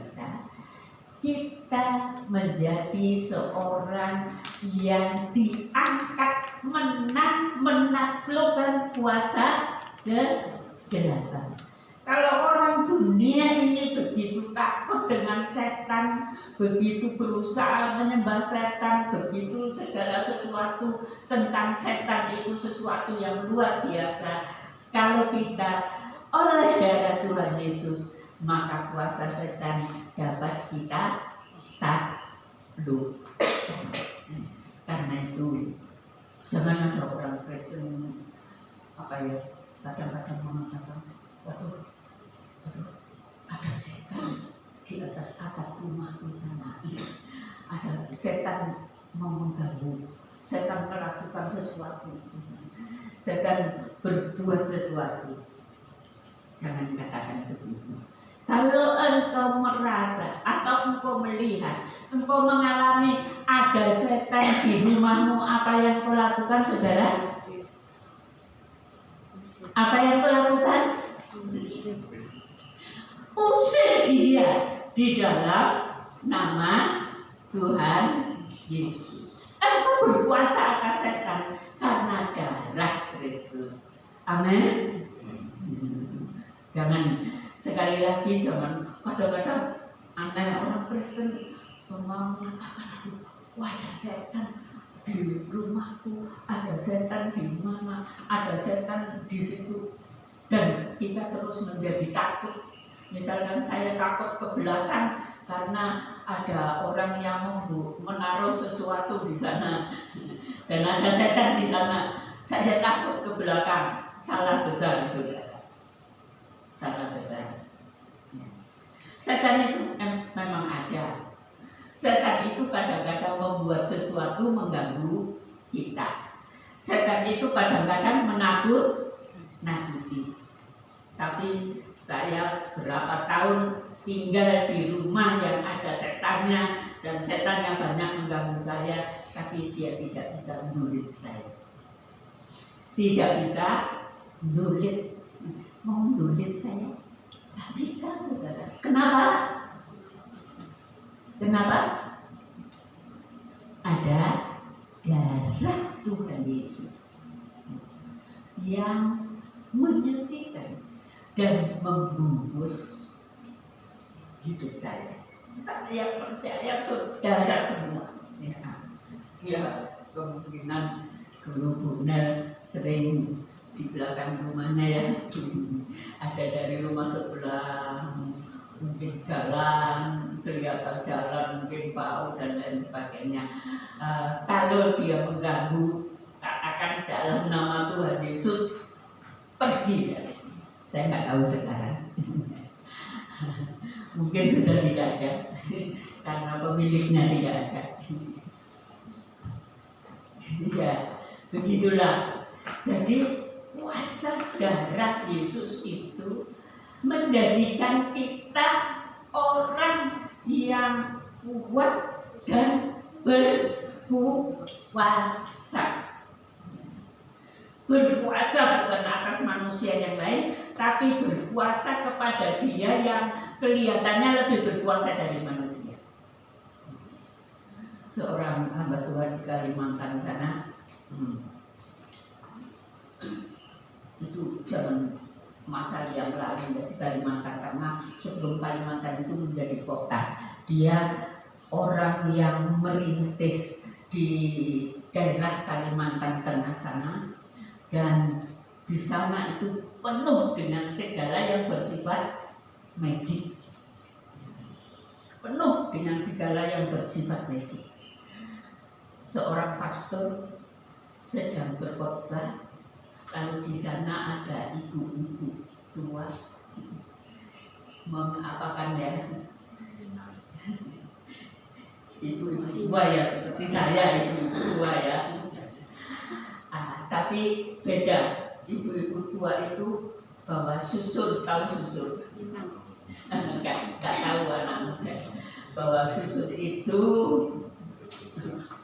S4: kita menjadi seorang yang diangkat menang menaklukkan kuasa kegelapan. Kalau orang dunia ini begitu takut dengan setan, begitu berusaha menyembah setan, begitu segala sesuatu tentang setan itu sesuatu yang luar biasa. Kalau kita oleh darah Tuhan Yesus, maka kuasa setan dapat kita taklukkan. Karena itu jangan ada orang Kristen kadang-kadang mengatakan, waduh, ada setan di atas atap rumahku sana. Ada setan mau mengganggu, setan melakukan sesuatu, setan berbuat sesuatu. Jangan katakan begitu. Kalau engkau merasa atau engkau melihat, engkau mengalami ada setan di rumahmu, apa yang kau lakukan, saudara? Apa yang kau lakukan? Usir dia di dalam nama Tuhan Yesus. Engkau berkuasa atas setan karena darah Kristus. Amin. Jangan, sekali lagi jangan kadang-kadang aneh orang Kristen mengatakan, wah ada setan di rumahku, ada setan di mana, ada setan di situ, dan kita terus menjadi takut. Misalkan saya takut ke belakang karena ada orang yang menaruh sesuatu di sana dan ada setan di sana, saya takut ke belakang. Salah besar, saudara. Salah besar. Setan itu memang ada. Setan itu kadang-kadang membuat sesuatu mengganggu kita. Setan itu kadang-kadang menakuti. Tapi saya berapa tahun tinggal di rumah yang ada setannya, dan setannya banyak mengganggu saya, tapi dia tidak bisa mendulit saya. Tidak bisa mendulit. Mau mendulit saya, nggak bisa, saudara. Kenapa? Kenapa? Ada darah Tuhan Yesus yang menyucikan dan membungkus hidup saya. Saya percaya saudara semua. Ya, kemungkinan dulu Bunel sering di belakang rumahnya ya, ada dari rumah sebelah, mungkin jalan kelihatan jalan mungkin bau dan lain sebagainya. Kalau dia mengganggu, katakan dalam nama Tuhan Yesus, pergi dari sini. Saya nggak tahu sekarang. Mungkin sudah tidak ada karena pemiliknya tidak ada. Ya, begitulah. Jadi kuasa darah Yesus itu menjadikan kita orang yang kuat dan berkuasa. Berkuasa bukan atas manusia yang lain, tapi berkuasa kepada Dia yang kelihatannya lebih berkuasa dari manusia. Seorang hamba Tuhan di Kalimantan sana, itu zaman masa yang lalu ya, di Kalimantan, karena sebelum Kalimantan itu menjadi kota, dia orang yang merintis di daerah Kalimantan Tengah sana, dan di sana itu penuh dengan segala yang bersifat magic, penuh dengan segala yang bersifat magic. Seorang pastor sedang berkhotbah, lalu di sana ada ibu-ibu tua mengapakan ya, ibu-ibu tua ya seperti saya, ibu-ibu tua ya. Tapi beda, ibu-ibu tua itu bawa susur, tahu susur? Enggak tahu anak muda. Bawa susur itu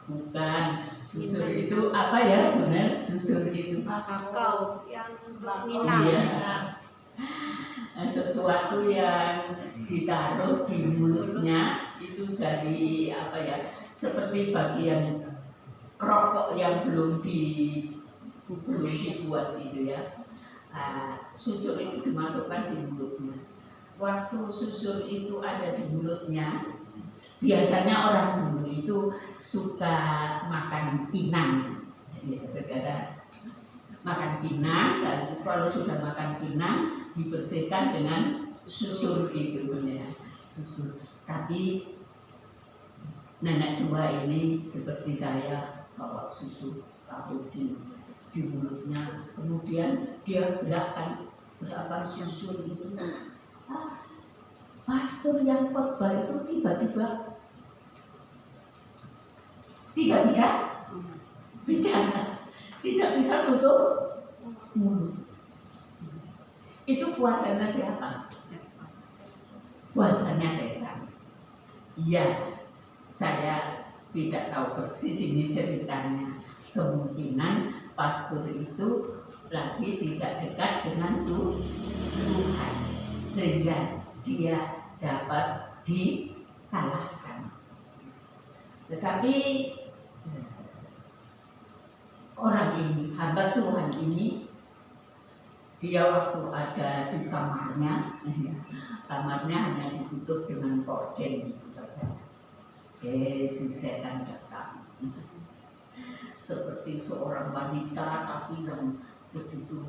S4: bukan, susur itu apa ya benar? Susur itu
S5: Kakao yang
S4: iya, sesuatu yang ditaruh di mulutnya itu dari apa ya? Seperti bagian rokok yang belum dibuat itu ya. Susur itu dimasukkan di mulutnya. Waktu susur itu ada di mulutnya, biasanya orang dulu itu suka makan pinang, ya, saudara. Makan pinang, dan kalau sudah makan pinang dibersihkan dengan susur itu ya, susur. Tapi nenek tua ini seperti saya bawa susu taruh di mulutnya, kemudian dia gerakan susur itu. Pastor yang khotbah itu tiba-tiba tidak bisa bicara, tidak bisa tutup mulut. Itu puasanya siapa? Puasanya setan. Ya, saya tidak tahu persis ini ceritanya. Kemungkinan pastor itu lagi tidak dekat dengan Tuhan, sehingga dia dapat dikalahkan. Tetapi orang ini, hamba Tuhan ini, dia waktu ada di kamarnya, kamarnya hanya ditutup dengan korden gitu saja. Si setan datang seperti seorang wanita, tapi yang begitu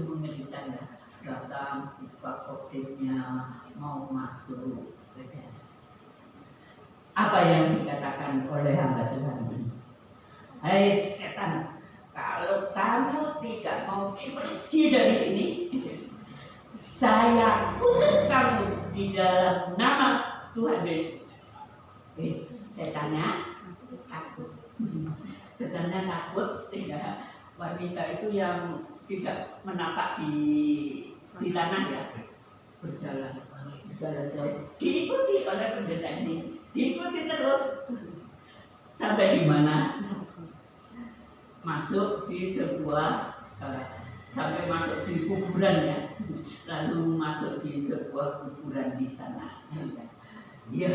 S4: mengerikan ya. Datang, buka kodenya, mau masuk. Apa yang dikatakan oleh hamba Tuhan ini? Hai setan, kalau kamu tidak mau pergi dari sini, saya kutuk kamu di dalam nama Tuhan Yesus. Setannya takut. Setannya takut, ya. Wanita itu yang tidak menapak di tanah ya, berjalan jauh, diikuti oleh pendeta ini, diikuti terus sampai di mana? Masuk di sebuah sampai masuk di kuburan ya, lalu masuk di sebuah kuburan di sana. Ya,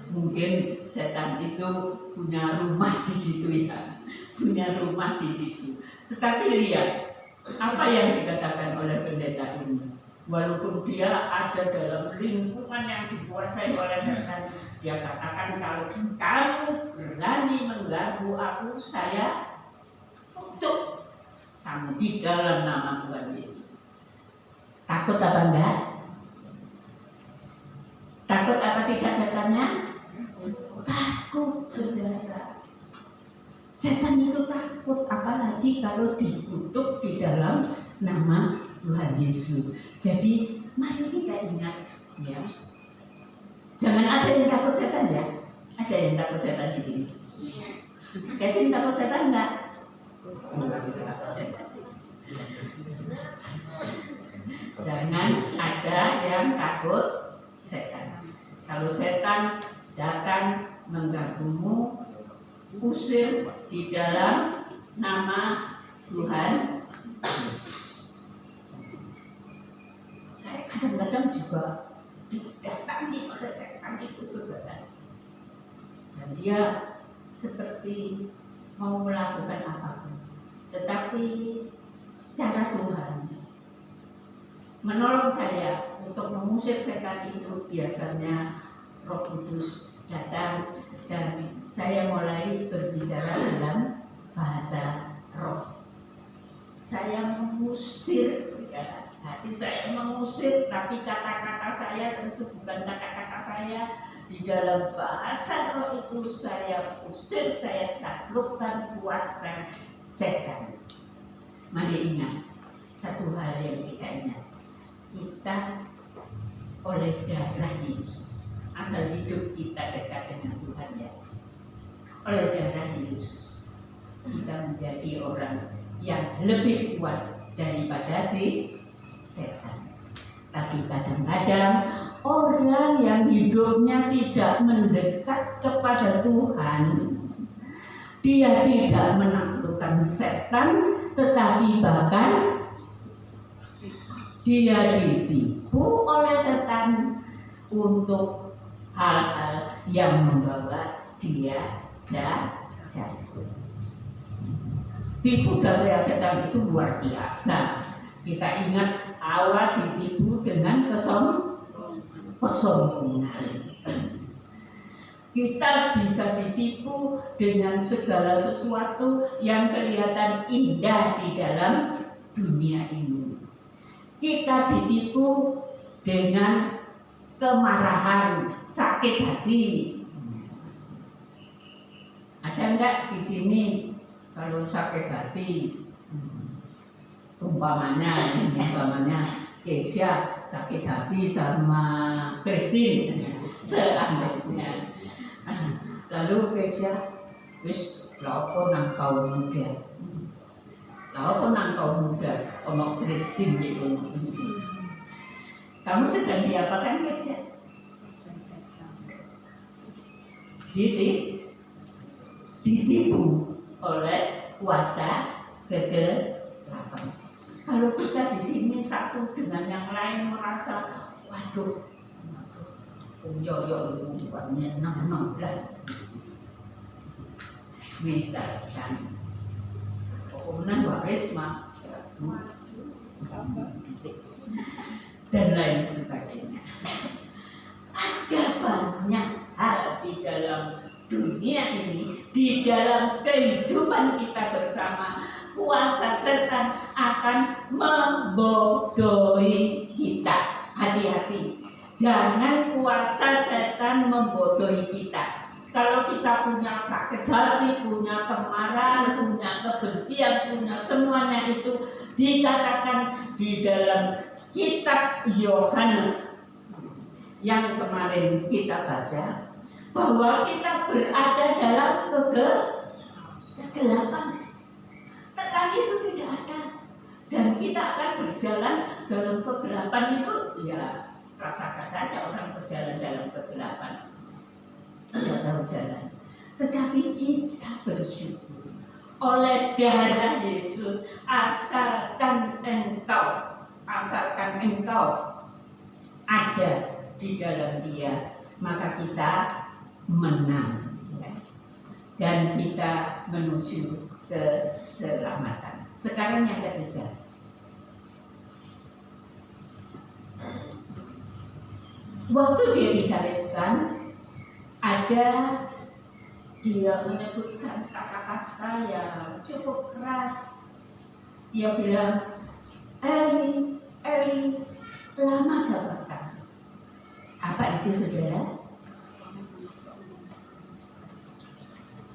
S4: mungkin setan itu punya rumah di situ ya, punya rumah di situ. Tetapi lihat apa yang dikatakan oleh pendeta ini. Walaupun dia ada dalam lingkungan yang dikuasai oleh setan, dia katakan kalau kamu berani mengganggu aku, saya tutup kamu di dalam nama Tuhan Yesus. Takut apa enggak? Takut apa tidak setannya? Takut, saudara. Setan itu takut, apalagi kalau dikutuk di dalam nama Tuhan Yesus. Jadi mari kita ingat, ya. Jangan ada yang takut setan, ya. Ada yang takut setan di sini. Kevin takut setan enggak? Jangan ada yang takut setan. Kalau setan datang mengganggumu, usir di dalam nama Tuhan Yesus. Saya kadang-kadang juga didatangi oleh setan itu, saudara. Dan dia seperti mau melakukan apapun, tetapi cara Tuhan menolong saya untuk mengusir setan itu. Biasanya Roh Kudus datang dan saya mulai berbicara dalam bahasa roh. Saya mengusir, ya, hati saya mengusir, tapi kata-kata saya tentu bukan kata-kata saya. Di dalam bahasa roh itu saya usir, saya taklukkan kuasa setan. Mari ingat satu hal yang kita ingat, kita oleh darah Yesus, asal hidup kita dekat dengan Tuhan, ya. Oleh darah Yesus kita menjadi orang yang lebih kuat daripada si setan. Tapi kadang-kadang orang yang hidupnya tidak mendekat kepada Tuhan, dia tidak menaklukkan setan, tetapi bahkan dia ditipu oleh setan untuk hal-hal yang membawa dia jatuh. Tipu daya setan itu luar biasa. Kita ingat Hawa ditipu dengan kesombongan. Kita bisa ditipu dengan segala sesuatu yang kelihatan indah di dalam dunia ini. Kita ditipu dengan kemarahan, sakit hati. Ada enggak di sini kalau sakit hati? Umpamanya Kesha sakit hati sama Christine, seandainya. Lalu Kesha, wis laopo nang kaum muda, ono Christine itu. Kamu sedang diapakan, Kesha? Ditipu oleh kuasa kegelapan. Kalau kita di sini satu dengan yang lain merasa, waduh, yoyo buatnya 16, misalkan, kemudian Warisma dan lain sebagainya. Ada banyak hal di dalam dunia ini, di dalam kehidupan kita bersama. Kuasa setan akan membodohi kita. Hati-hati, jangan kuasa setan membodohi kita. Kalau kita punya sakit hati, punya kemarahan, punya kebencian, punya semuanya itu dikatakan di dalam kitab Yohanes yang kemarin kita baca, bahwa kita berada dalam kegelapan. Terang itu tidak ada, dan kita akan berjalan dalam kegelapan itu. Ya, rasakan saja orang berjalan dalam kegelapan, tidak tahu jalan. Tetapi kita bersyukur oleh darah Yesus, asalkan engkau ada di dalam Dia, maka kita menang, dan kita menuju keselamatan. Sekarang yang ketiga, waktu dia disalibkan, ada dia menyebutkan kata-kata yang cukup keras. Dia bilang, Eli, Eli, lama sabachthani. Apa Apa itu saudara?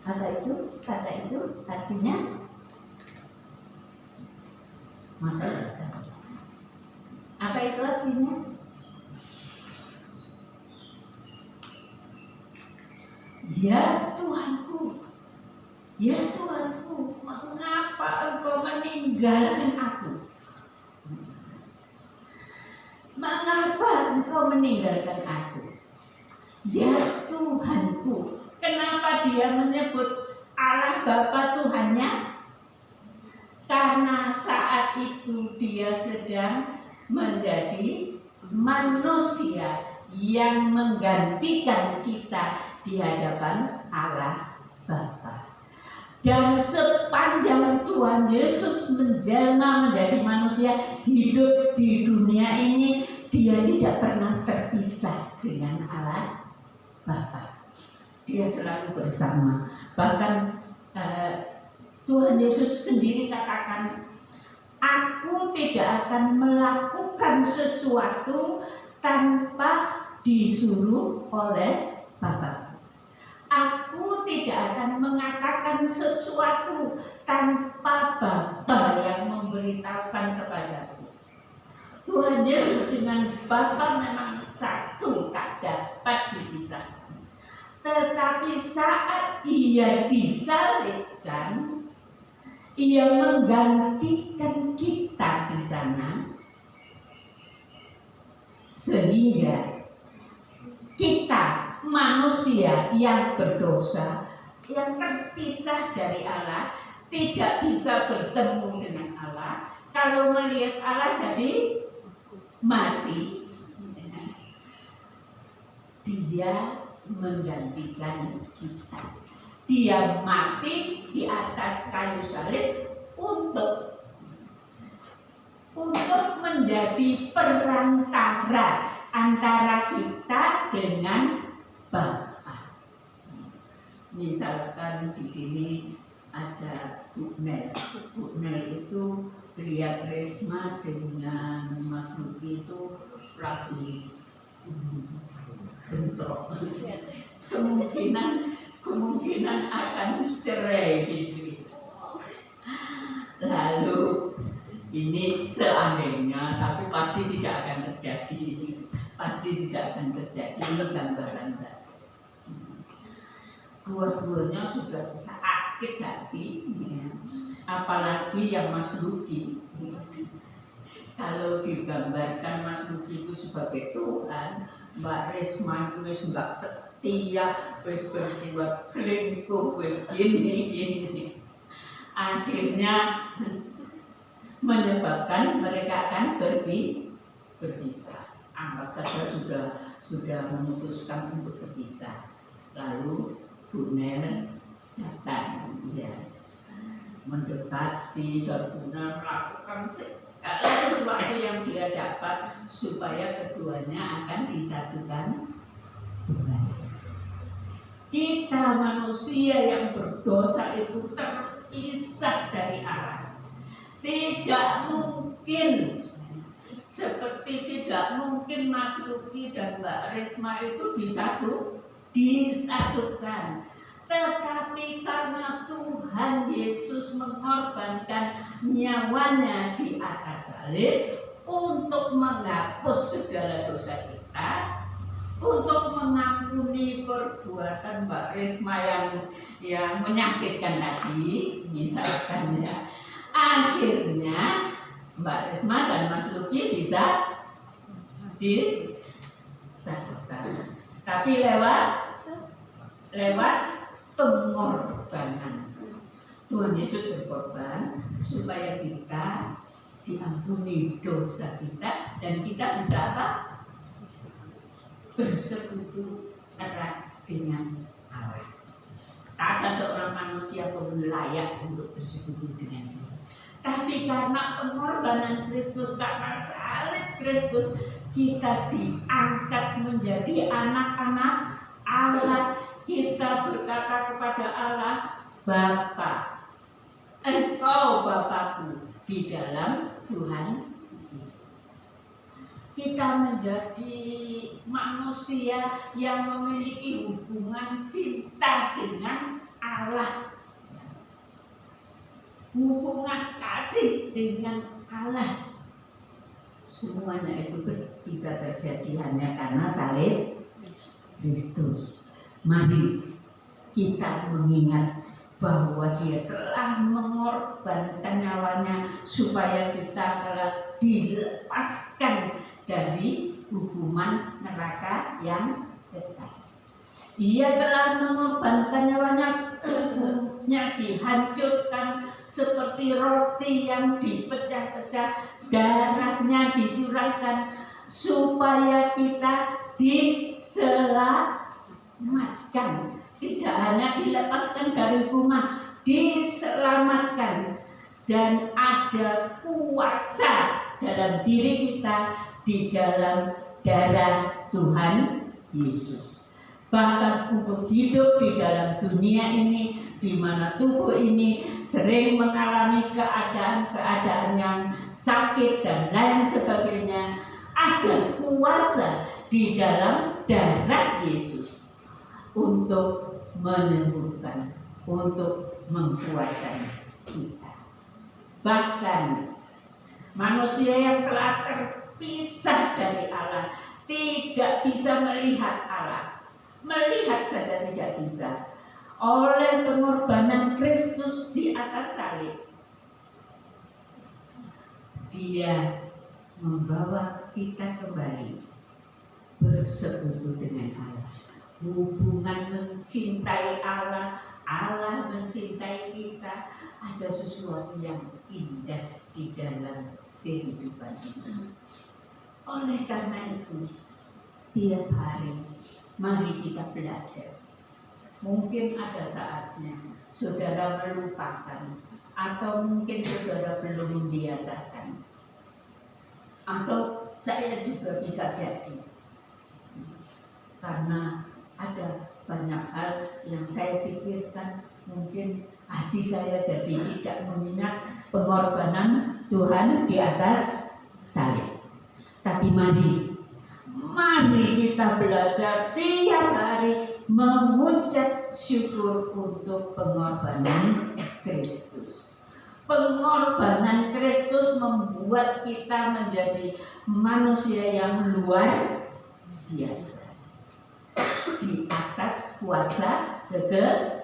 S4: Apa itu? Kata itu artinya masa depan. Apa itu artinya? Ya Tuhanku, ya Tuhanku, mengapa Engkau meninggalkan aku? Mengapa Engkau meninggalkan aku? Ya Tuhanku, kenapa dia menyebut Allah Bapa Tuhannya? Karena saat itu dia sedang menjadi manusia yang menggantikan kita di hadapan Allah Bapa. Dan sepanjang Tuhan Yesus menjelma menjadi manusia hidup di dunia ini, dia tidak pernah terpisah dengan Allah Bapa. Dia selalu bersama. Bahkan Tuhan Yesus sendiri katakan, aku tidak akan melakukan sesuatu tanpa disuruh oleh Bapa. Aku tidak akan mengatakan sesuatu tanpa Bapa yang memberitahukan kepadaku. Tuhan Yesus dengan Bapa memang satu, tak dapat dipisahkan. Tetapi saat ia disalibkan, ia menggantikan kita di sana, sehingga kita manusia yang berdosa, yang terpisah dari Allah, tidak bisa bertemu dengan Allah. Kalau melihat Allah jadi mati, dia menggantikan kita. Dia mati di atas kayu salib untuk menjadi perantara antara kita dengan Bapa. Misalkan di sini ada Bu Nel. Bu Nel itu lihat Risma dengan Mas Luki itu lagi bentrok. Kemungkinan akan cerai gitu. Lalu ini seandainya, tapi pasti tidak akan terjadi. Pasti tidak akan terjadi. Ini gambaran tadi. Dua-duanya sudah sakit hati, ya. Apalagi yang Mas Luki. Kalau digambarkan Mas Luki itu sebagai Tuhan, Mbak Risma itu enggak setia, wis berbuat selingkuh, wis gini. Akhirnya menyebabkan mereka akan berpisah. Anggap saja sudah memutuskan untuk berpisah. Lalu Bu Nel datang, ya, mendekati dan Bu Nel melakukan segala sesuatu yang dia dapat supaya keduanya akan disatukan. Kita manusia yang berdosa itu terpisah dari Allah. Tidak mungkin, seperti tidak mungkin Mas Luki dan Mbak Risma itu disatukan. Tetapi karena Tuhan Yesus mengorbankan nyawanya di atas salib untuk menghapus segala dosa kita, untuk mengampuni perbuatan Mbak Risma yang menyakitkan tadi, misalkan ya, akhirnya Mbak Risma dan Mas Luki bisa disatukan. Tapi lewat pengorbanan. Tuhan Yesus berkorban supaya kita diampuni dosa kita dan kita bisa apa? Bersekutu erat dengan Allah. Tak ada seorang manusia pun layak untuk bersekutu dengan Dia. Tapi karena pengorbanan Kristus, karena salib Kristus, kita diangkat menjadi anak-anak Allah. Kita berkata kepada Allah, Bapa, Engkau Bapakku di dalam Tuhan Yesus. Kita kita menjadi manusia yang memiliki hubungan cinta dengan Allah, hubungan kasih dengan Allah. Semuanya itu bisa terjadi hanya karena salib Kristus. Mari kita mengingat bahwa Dia telah mengorbankan nyawanya supaya kita telah dilepaskan dari hukuman neraka yang kekal. Ia telah mengorbankan nyawanya, tubuhnya dihancurkan seperti roti yang dipecah-pecah, darahnya dicurahkan supaya kita diselamatkan. Tidak hanya dilepaskan dari hukuman, diselamatkan. Dan ada kuasa dalam diri kita di dalam darah Tuhan Yesus. Bahkan untuk hidup di dalam dunia ini, di mana tubuh ini sering mengalami keadaan-keadaan yang sakit dan lain sebagainya, ada kuasa di dalam darah Yesus untuk menyembuhkan, untuk menguatkan kita. Bahkan manusia yang telah terpisah dari Allah tidak bisa melihat Allah. Melihat saja tidak bisa. Oleh pengorbanan Kristus di atas salib, Dia membawa kita kembali bersekutu dengan Allah. Hubungan mencintai Allah, Allah mencintai kita, ada sesuatu yang indah di dalam kehidupan ini. Oleh karena itu, tiap hari mari kita belajar. Mungkin ada saatnya saudara melupakan, atau mungkin saudara belum membiasakan, atau saya juga bisa jadi, karena ada banyak hal yang saya pikirkan, mungkin hati saya jadi tidak mengingat pengorbanan Tuhan di atas salib. Tapi mari kita belajar tiap hari mengucap syukur untuk pengorbanan Kristus. Pengorbanan Kristus membuat kita menjadi manusia yang luar biasa di atas kuasa kegelapan.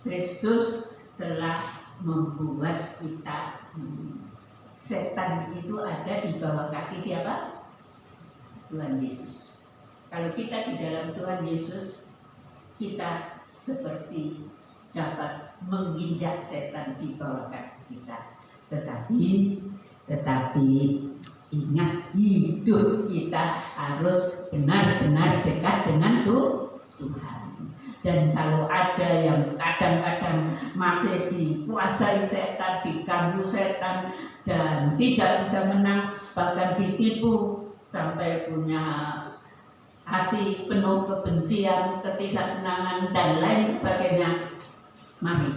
S4: Kristus telah membuat kita, setan itu ada di bawah kaki siapa? Tuhan Yesus. Kalau kita di dalam Tuhan Yesus, kita seperti dapat menginjak setan di bawah kaki kita. Tetapi ingat, hidup kita harus benar-benar dekat dengan Tuhan. Dan kalau ada yang kadang-kadang masih dikuasai setan, diganggu setan, dan tidak bisa menang, bahkan ditipu sampai punya hati penuh kebencian, ketidaksenangan, dan lain sebagainya, mari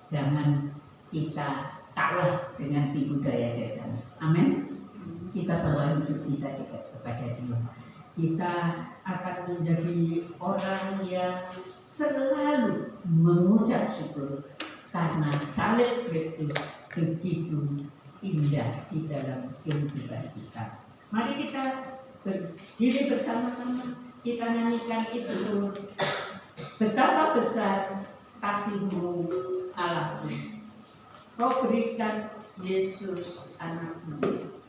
S4: jangan kita kalah dengan tipu daya setan. Amin. Kita bawa hidup kita dekat kepada Dia. Kita akan menjadi orang yang selalu mengucap syukur karena salib Kristus begitu indah di dalam kehidupan kita. Mari kita berdiri bersama-sama, kita nyanyikan itu, betapa besar kasih-Mu Allahku, Kau berikan Yesus anak-Mu.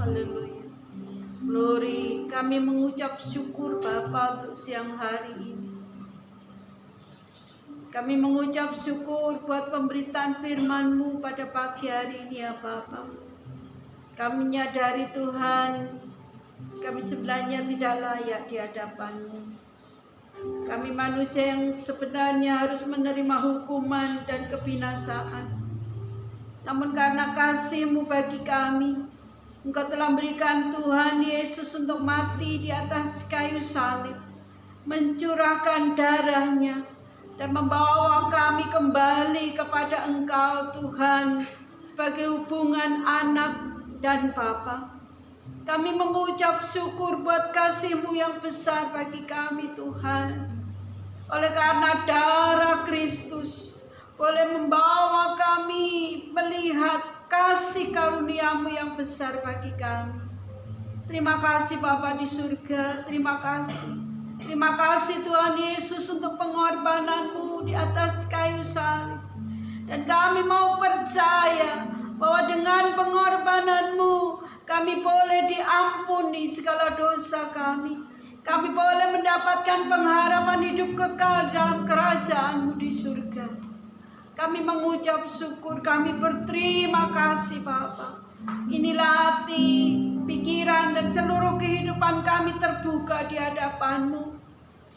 S7: Haleluya. Glory, kami mengucap syukur Bapa untuk siang hari ini. Kami mengucap syukur buat pemberitaan firman-Mu pada pagi hari ini ya Bapa. Kami menyadari Tuhan, kami sebenarnya tidak layak di hadapan-Mu. Kami manusia yang sebenarnya harus menerima hukuman dan kebinasaan. Namun karena kasih-Mu bagi kami, Engkau telah berikan Tuhan Yesus untuk mati di atas kayu salib, mencurahkan darahnya, dan membawa kami kembali kepada Engkau Tuhan sebagai hubungan anak dan Bapa. Kami mengucap syukur buat kasih-Mu yang besar bagi kami Tuhan. Oleh karena darah Kristus boleh membawa kami melihat kasih karunia-Mu yang besar bagi kami. Terima kasih Bapa di surga, terima kasih. Terima kasih Tuhan Yesus untuk pengorbanan-Mu di atas kayu salib. Dan kami mau percaya bahwa dengan pengorbanan-Mu kami boleh diampuni segala dosa kami. Kami boleh mendapatkan pengharapan hidup kekal dalam kerajaan-Mu di surga. Kami mengucap syukur, kami berterima kasih Bapa. Inilah hati, pikiran, dan seluruh kehidupan kami terbuka di hadapan-Mu.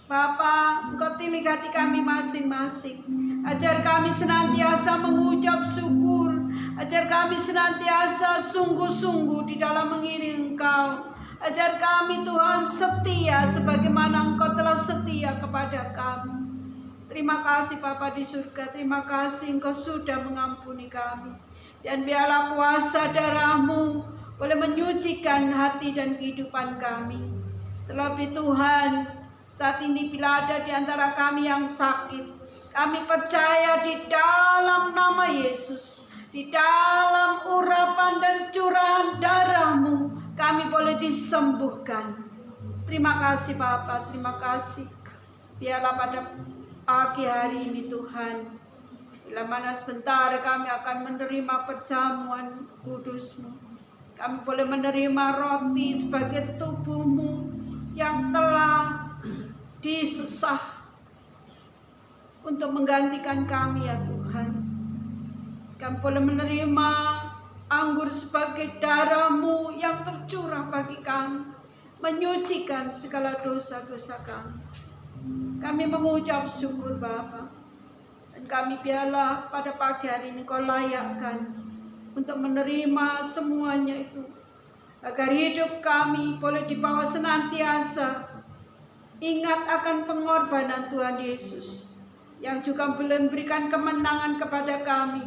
S7: Bapa, Engkau tilik hati kami masing-masing. Ajar kami senantiasa mengucap syukur. Ajar kami senantiasa sungguh-sungguh di dalam mengiring Engkau. Ajar kami Tuhan setia sebagaimana Engkau telah setia kepada kami. Terima kasih Bapa di surga, terima kasih Engkau sudah mengampuni kami. Dan biarlah kuasa darah-Mu boleh menyucikan hati dan kehidupan kami. Terlebih Tuhan, saat ini bila ada di antara kami yang sakit, kami percaya di dalam nama Yesus, di dalam urapan dan curahan darah-Mu, kami boleh disembuhkan. Terima kasih Bapa, terima kasih. Biarlah pada pagi hari ini Tuhan, bila mana sebentar kami akan menerima perjamuan kudus-Mu, kami boleh menerima roti sebagai tubuh-Mu yang telah disesah untuk menggantikan kami ya Tuhan. Kami boleh menerima anggur sebagai darah-Mu yang tercurah bagi kami, menyucikan segala dosa-dosa kami. Kami mengucap syukur Bapa. Dan kami biarlah pada pagi hari ini Kau layakkan untuk menerima semuanya itu, agar hidup kami boleh dibawa senantiasa ingat akan pengorbanan Tuhan Yesus, yang juga boleh memberikan kemenangan kepada kami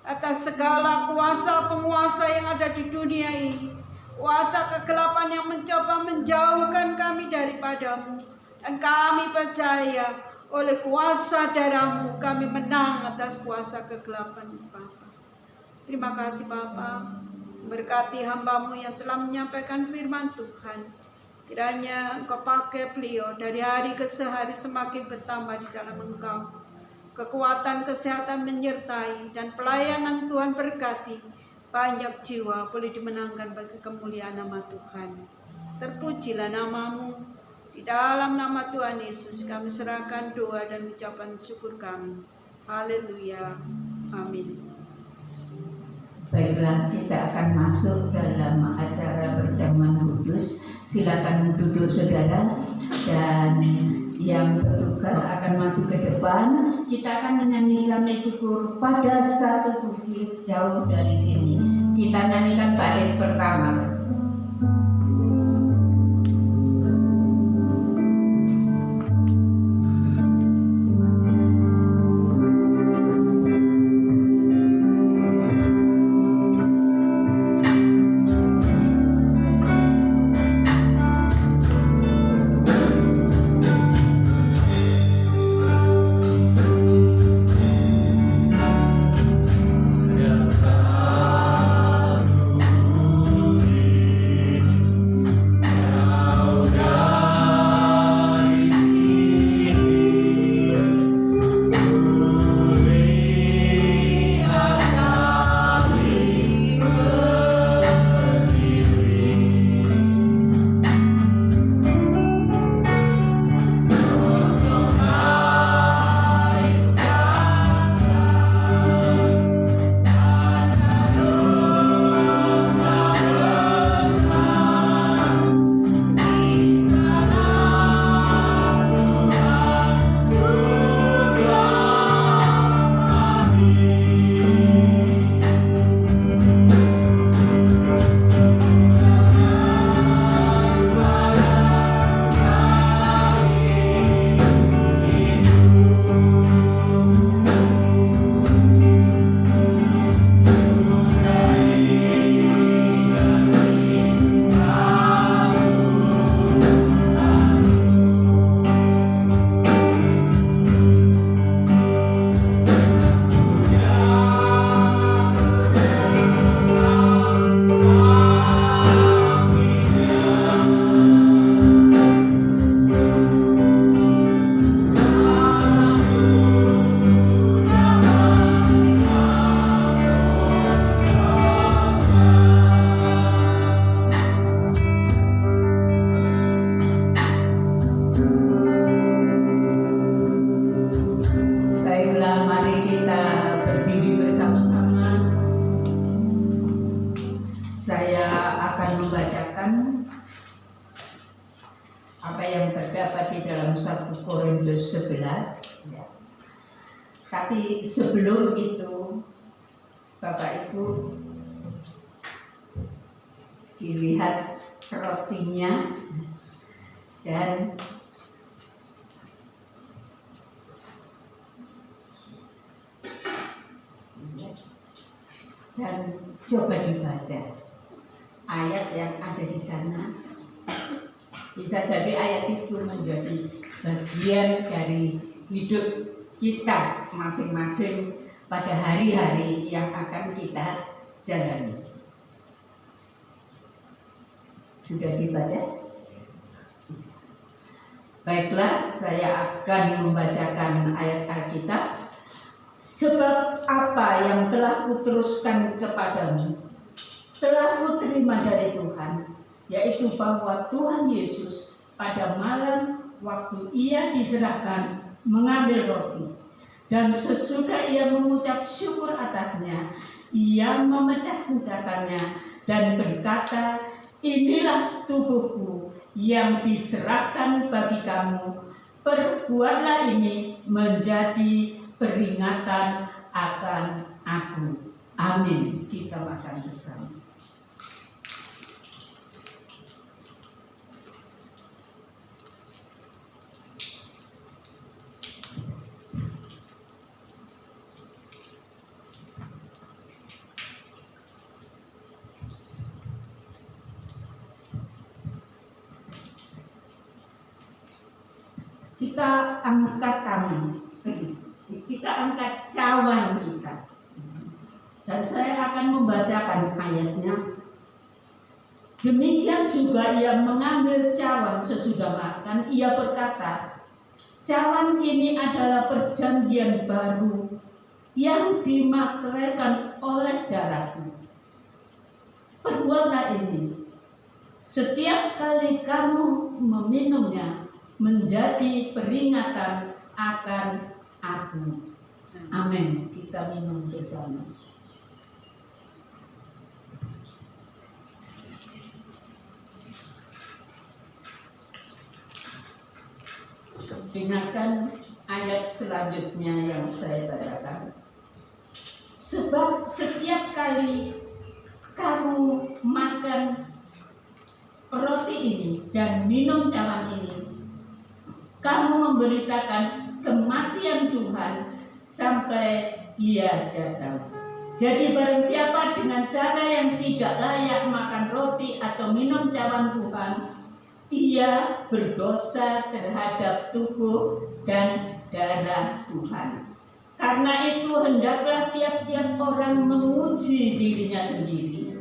S7: atas segala kuasa penguasa yang ada di dunia ini, kuasa kegelapan yang mencoba menjauhkan kami daripada-Mu. Dan kami percaya oleh kuasa darah-Mu kami menang atas kuasa kegelapan Bapa. Terima kasih Bapa. Berkati hamba-Mu yang telah menyampaikan firman Tuhan. Kiranya Engkau pakai beliau dari hari ke hari semakin bertambah di dalam Engkau. Kekuatan, kesehatan menyertai, dan pelayanan Tuhan berkati. Banyak jiwa boleh dimenangkan bagi kemuliaan nama Tuhan. Terpujilah nama-Mu. Di dalam nama Tuhan Yesus kami serahkan doa dan ucapan syukur kami. Haleluya. Amin.
S4: Baiklah, kita akan masuk dalam acara perjamuan kudus. Silakan duduk saudara, dan yang bertugas akan maju ke depan. Kita akan menyanyikan Letukur pada satu bukit jauh dari sini. Kita nyanyikan bait pertama.
S6: Satu
S4: akan membacakan apa yang terdapat di dalam 1 Korintus 11 ya. Tapi sebelum itu Bapak Ibu dilihat rotinya dan coba dibaca ayat yang ada di sana. Bisa jadi ayat itu menjadi bagian dari hidup kita masing-masing pada hari-hari yang akan kita jalani. Sudah dibaca? Baiklah, saya akan membacakan ayat Alkitab. Sebab apa yang telah kuteruskan kepadamu telah kuterima dari Tuhan, yaitu bahwa Tuhan Yesus pada malam waktu ia diserahkan mengambil roti, dan sesudah ia mengucap syukur atasnya, ia memecah-mecahkannya dan berkata, inilah tubuhku yang diserahkan bagi kamu, perbuatlah ini menjadi peringatan akan aku. Amin. Kita makan bersama. Kita angkat tangan, kita angkat cawan kita, dan saya akan membacakan ayatnya. Demikian juga ia mengambil cawan sesudah makan, ia berkata, cawan ini adalah perjanjian baru yang dimateraikan oleh darahku. Perbuatlah ini setiap kali kamu meminumnya menjadi peringatan akan aku. Amin. Kita minum bersama. Dengarkan ayat selanjutnya yang saya bacakan. Sebab setiap kali kamu makan roti ini dan minum cawan ini, kamu memberitakan kematian Tuhan sampai ia datang. Jadi barang siapa dengan cara yang tidak layak makan roti atau minum cawan Tuhan, ia berdosa terhadap tubuh dan darah Tuhan. Karena itu hendaklah tiap-tiap orang menguji dirinya sendiri,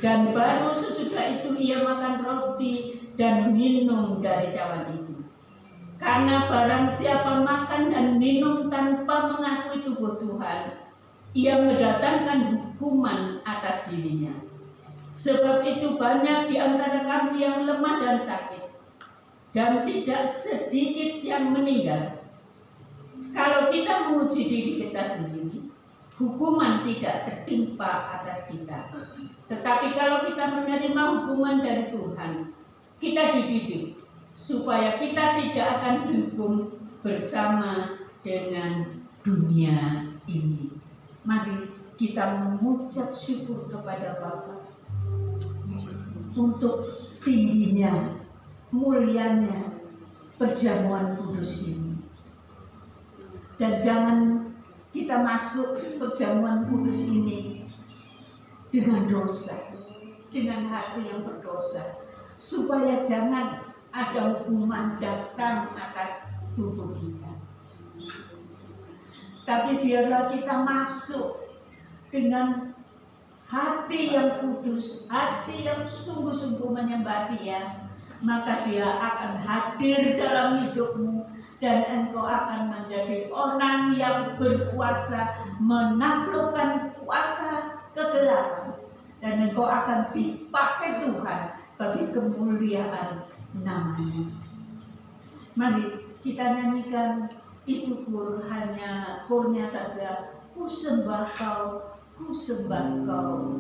S4: dan baru sesudah itu ia makan roti dan minum dari cawan itu. Karena barang siapa makan dan minum tanpa mengakui tubuh Tuhan, ia mendatangkan hukuman atas dirinya. Sebab itu banyak di antara kamu yang lemah dan sakit, dan tidak sedikit yang meninggal. Kalau kita menguji diri kita sendiri, hukuman tidak tertimpa atas kita. Tetapi kalau kita menerima hukuman dari Tuhan, kita dididik supaya kita tidak akan dihukum bersama dengan dunia ini. Mari kita mengucap syukur kepada Bapa untuk tingginya, mulianya perjamuan kudus ini. Dan jangan kita masuk perjamuan kudus ini dengan dosa, dengan hati yang berdosa, supaya jangan ada hukuman datang atas tubuh kita. Tapi biarlah kita masuk dengan hati yang kudus, hati yang sungguh-sungguh menyembah Dia, maka Dia akan hadir dalam hidupmu dan engkau akan menjadi orang yang berkuasa menaklukkan kuasa kegelapan, dan engkau akan dipakai Tuhan bagi kemuliaan namanya. Mari kita nyanyikan itu hanya kurnya saja. Ku sembah kau, ku sembah kau.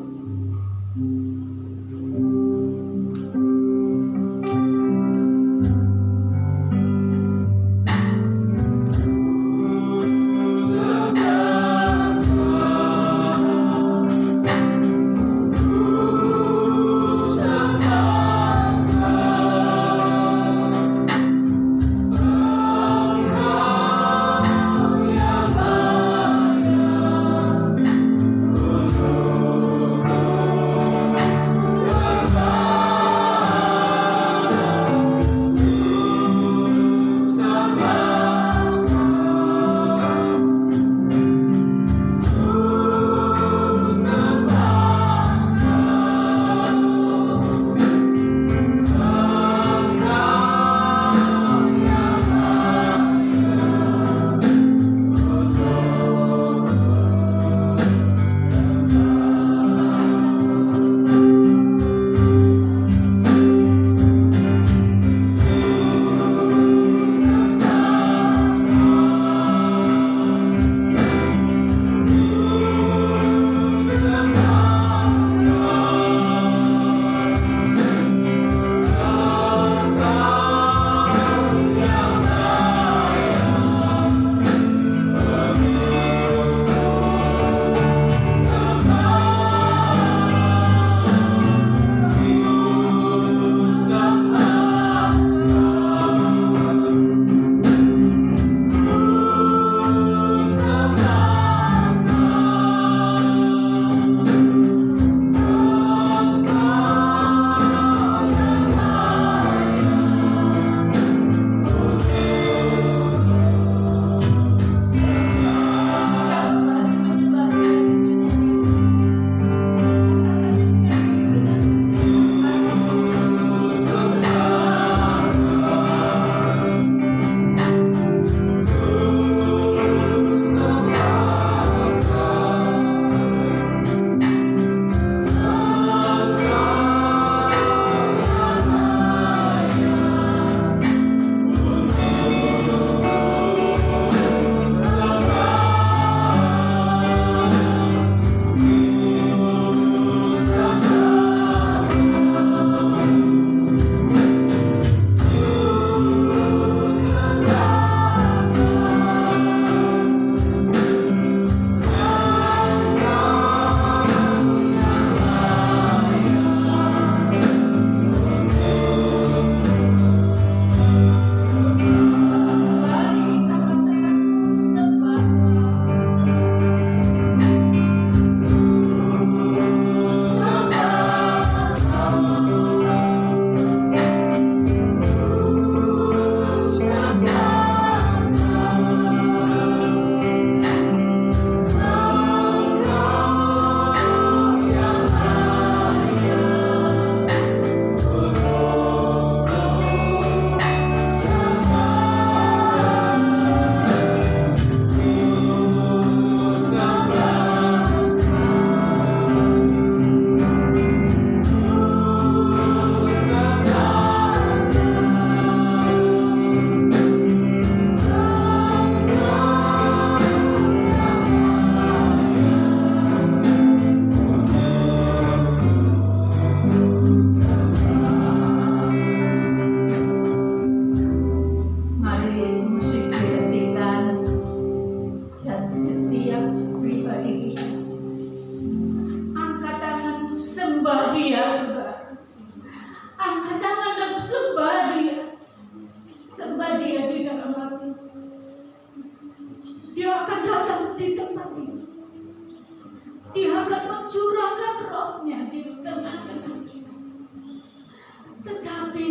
S4: Tetapi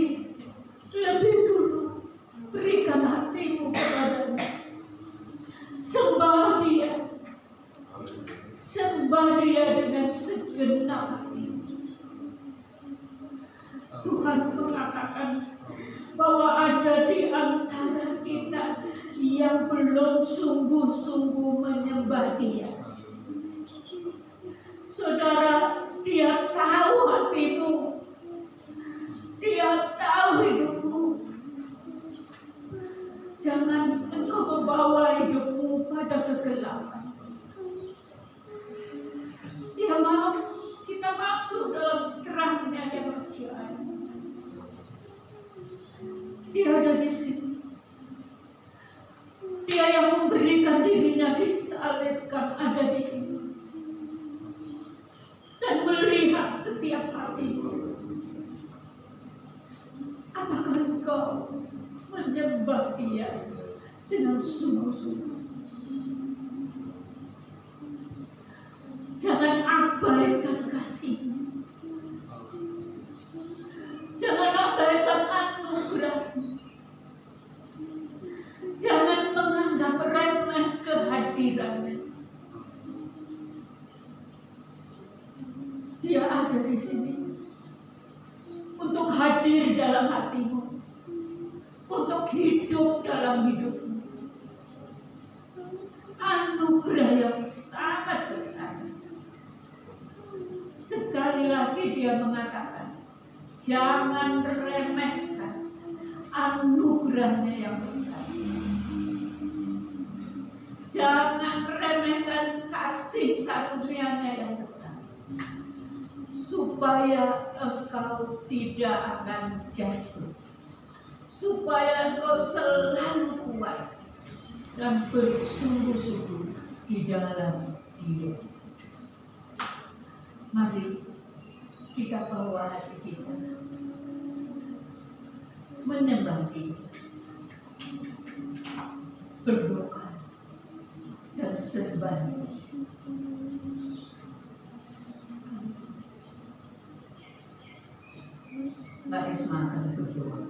S4: lebih dulu berikan hatimu kepadanya. Sembah dia. Sembah dia dengan segenap hati. Tuhan mengatakan bahwa ada di antara kita yang belum sungguh-sungguh menyembah dia. Saudara, dia tahu hatimu. Dia tahu hidupmu. Jangan engkau membawa hidupmu pada kegelapan. Dia mau kita masuk dalam terangnya yang ajaib. Dia ada di sini. Dia yang memberikan dirinya disalibkan ada di sini. Dan melihat setiap hatimu. Apakah engkau menyembah dia dengan sungguh-sungguh? Jangan abaikan kasih-Mu. Jangan abaikan anugerah. Jangan menganggap remeh kehadirannya. Dia ada di sini untuk hadir dalam hatimu, untuk hidup dalam hidupmu. Anugerah yang sangat besar. Sekali lagi dia mengatakan, jangan remehkan anugerahnya yang besar. Jangan remehkan kasih karunia-Nya yang besar. Supaya engkau tidak akan jatuh. Supaya engkau selalu kuat dan bersungguh-sungguh di dalam Dia. Mari kita bawa hati kita menyembah Dia, berdoa dan sembah Dia. Mari semakin berdoa.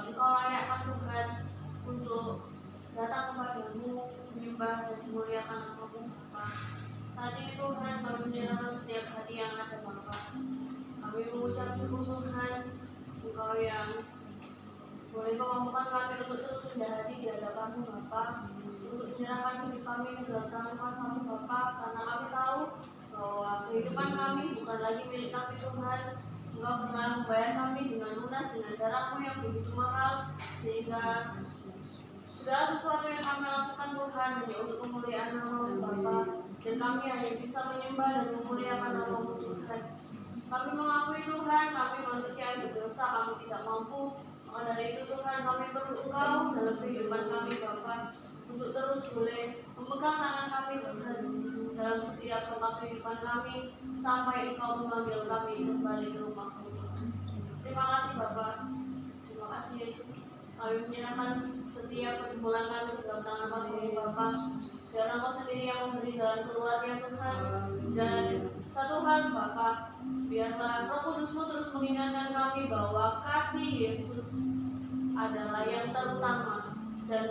S5: Engkau layakkan Tuhan untuk datang kepadamu, menyembah dan memuliakan nama-Mu Bapa. Saat ini Tuhan, kami menyerahkan setiap hati yang ada Bapa. Kami mengucap syukur Tuhan, Engkau yang boleh memampukan kami untuk terus rendah hati di hadapan-Mu Bapa, untuk menyerahkan hidup kami ke dalam tangan kuasa-Mu Bapa, karena kami tahu bahwa kehidupan kami bukan lagi milik kami Tuhan. Engkau telah membayar kami dengan lunas dengan darah-Mu yang begitu mahal, sehingga segala sesuatu yang kami lakukan Tuhan hanya untuk kemuliaan nama-Mu Bapa, dan kami hanya bisa menyembah dan memuliakan nama-Mu Tuhan. Kami mengakui Tuhan, kami manusia yang berdosa, kami tidak mampu. Maka dari itu Tuhan, kami perlu Engkau dalam kehidupan kami Bapa, untuk terus boleh memegang tangan kami Tuhan dalam setiap tempat kehidupan kami, sampai Engkau memanggil kami kembali ke rumah-Mu. Terima kasih Bapa, terima kasih Yesus. Kami menyerahkan setiap pergumulan kami ke dalam tangan kasih Bapa. Dan Engkau sendiri yang memberi jalan keluar ya Tuhan. Dan satu hal Bapa, biarlah Roh Kudus-Mu terus mengingatkan kami bahwa kasih Yesus ada adalah yang terutama, dan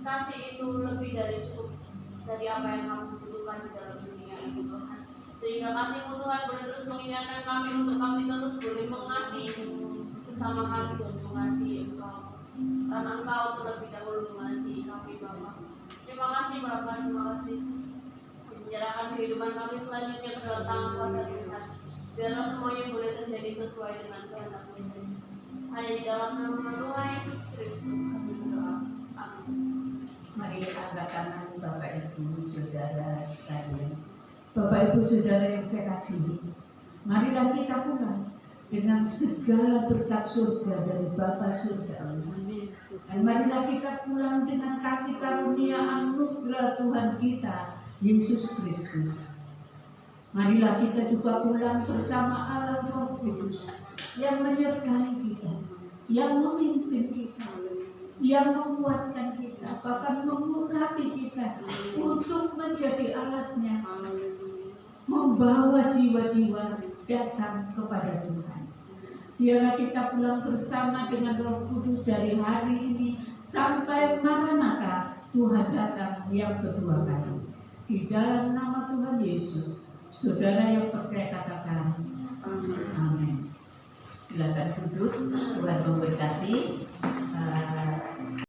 S5: kasih itu lebih dari cukup dari apa yang kamu butuhkan di dalam dunia ini Tuhan. Sehingga kasih-Mu Tuhan boleh terus mengingatkan kami untuk kami terus boleh mengasihi bersama kami dan mengasihi Engkau, karena Engkau terlebih dahulu mengasihi kami Bapa. Terima kasih Bapa, terima kasih Yesus. Menyerahkan kehidupan kami selanjutnya ke dalam tangan kuasa Tuhan. Biarlah semuanya boleh terjadi sesuai dengan kehendak Tuhan. Hanya di dalam nama Tuhan Yesus Kristus kami berdoa. Amin.
S4: Mari angkat tangan Bapak Ibu Saudara sekalian. Bapak Ibu Saudara yang saya kasihi, marilah kita pulang dengan segala berkat surga dari Bapa surga. Dan marilah kita pulang dengan kasih karunia anugerah Tuhan kita Yesus Kristus. Marilah kita juga pulang bersama Allah Roh Kudus yang menyertai kita, yang memimpin kita, yang menguatkan kita, bahkan mengurapi kita untuk menjadi alatnya, membawa jiwa-jiwa datang kepada Tuhan. Biarlah kita pulang bersama dengan Roh Kudus dari hari ini sampai Maranatha Tuhan datang yang kedua kali. Di dalam nama Tuhan Yesus, saudara yang percaya katakan amin. Silakan duduk, Tuhan memberkati.